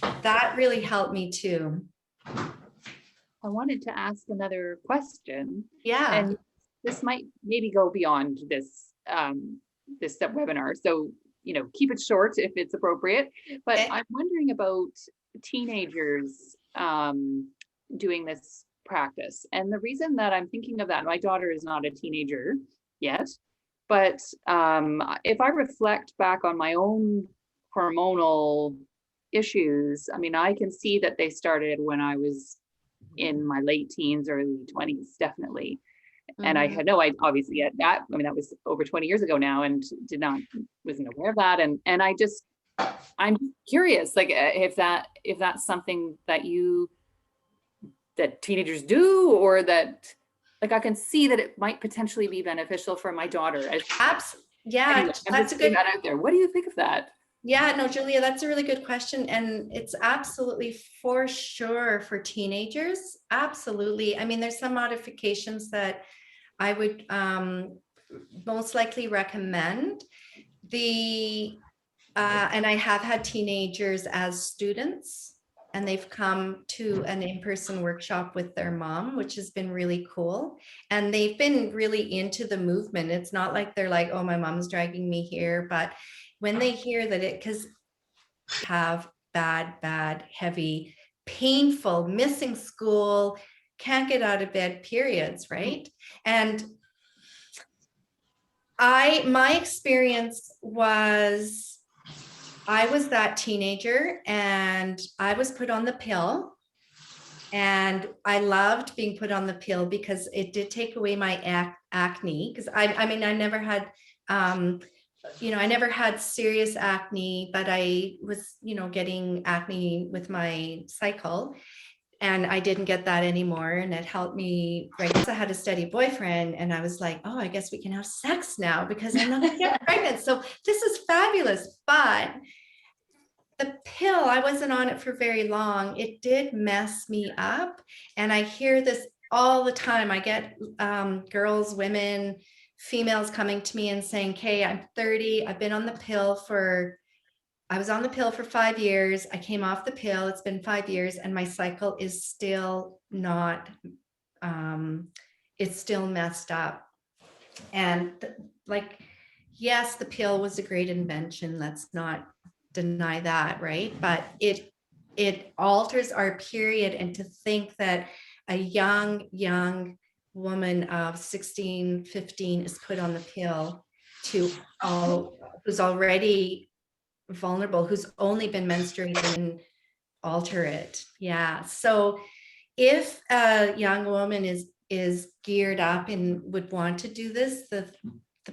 that really helped me too. I wanted to ask another question. Yeah. And this might maybe go beyond this this webinar. So, keep it short if it's appropriate. But okay. I'm wondering about teenagers doing this practice. And the reason that I'm thinking of that, my daughter is not a teenager yet, but if I reflect back on my own hormonal issues, I can see that they started when I was in my late teens, early 20s, definitely. Mm-hmm. And I had no idea, obviously, at that, that was over 20 years ago now, and wasn't aware of that. And I'm curious, like, if that's something that teenagers do, or that, like, I can see that it might potentially be beneficial for my daughter. Yeah, anyway, that's a good that out there. What do you think of that? Yeah, no, Julia, that's a really good question. And it's absolutely for sure for teenagers. Absolutely. There's some modifications that I would most likely recommend. And I have had teenagers as students, and they've come to an in-person workshop with their mom, which has been really cool. And they've been really into the movement. It's not like they're like, oh, my mom's dragging me here. But when they hear that because have bad, heavy, painful, missing school, can't get out of bed periods, right? And my experience was, I was that teenager and I was put on the pill, and I loved being put on the pill because it did take away my acne. Because I mean, I never had, I never had serious acne, but I was, getting acne with my cycle. And I didn't get that anymore. And it helped me. Right. So I had a steady boyfriend, and I was like, oh, I guess we can have sex now because I'm not going to get pregnant. So this is fabulous. But the pill, I wasn't on it for very long. It did mess me up. And I hear this all the time. I get girls, women, females coming to me and saying, Kay, I'm 30. I've been on the pill I was on the pill for 5 years. I came off the pill. It's been 5 years and my cycle is still not, it's still messed up. And yes, the pill was a great invention. Let's not deny that, right? But it alters our period. And to think that a young woman of 16, 15 is put on the pill who's already vulnerable, who's only been menstruating, and alter it. Yeah. So if a young woman is geared up and would want to do this, the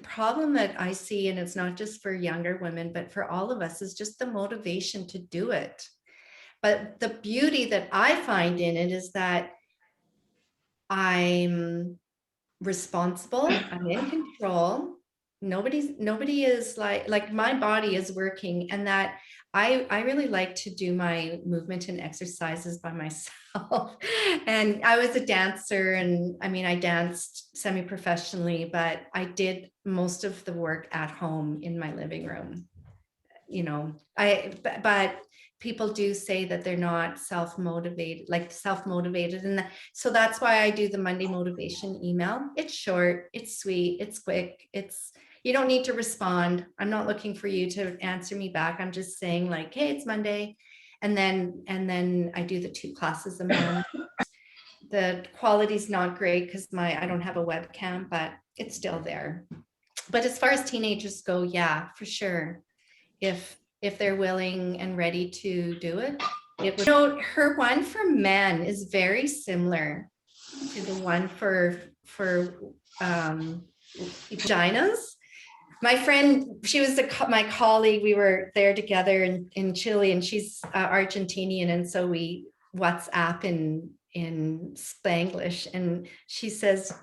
problem that I see, and it's not just for younger women, but for all of us, is just the motivation to do it. But the beauty that I find in it is that I'm responsible, I'm in control. Nobody is like my body is working, and that I really like to do my movement and exercises by myself. And I was a dancer, and I mean, I danced semi-professionally, but I did most of the work at home in my living room. But people do say that they're not self-motivated, and so that's why I do the Monday motivation email. It's short, it's sweet, it's quick, you don't need to respond. I'm not looking for you to answer me back. I'm just saying like, hey, it's Monday. And then I do the 2 classes a month. The quality's not great because I don't have a webcam, but it's still there. But as far as teenagers go, yeah, for sure. If they're willing and ready to do it, her one for men is very similar to the one for vaginas. My friend, she was my colleague. We were there together in Chile, and she's Argentinian, and so we WhatsApp in Spanglish, and she says,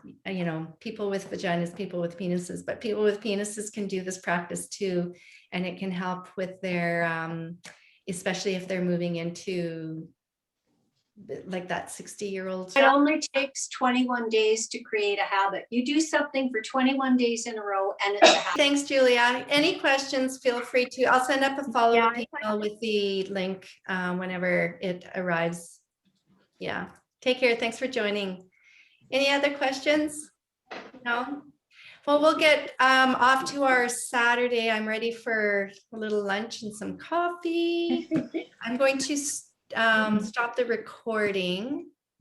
people with vaginas, people with penises, but people with penises can do this practice too, and it can help with their, especially if they're moving into like that 60-year-old. It only takes 21 days to create a habit. You do something for 21 days in a row and it's a habit. Thanks, Julia. Any questions, feel free to, I'll send up a follow-up email with the link whenever it arrives. Yeah. Take care. Thanks for joining. Any other questions? No? Well, we'll get off to our Saturday. I'm ready for a little lunch and some coffee. I'm going to stop the recording.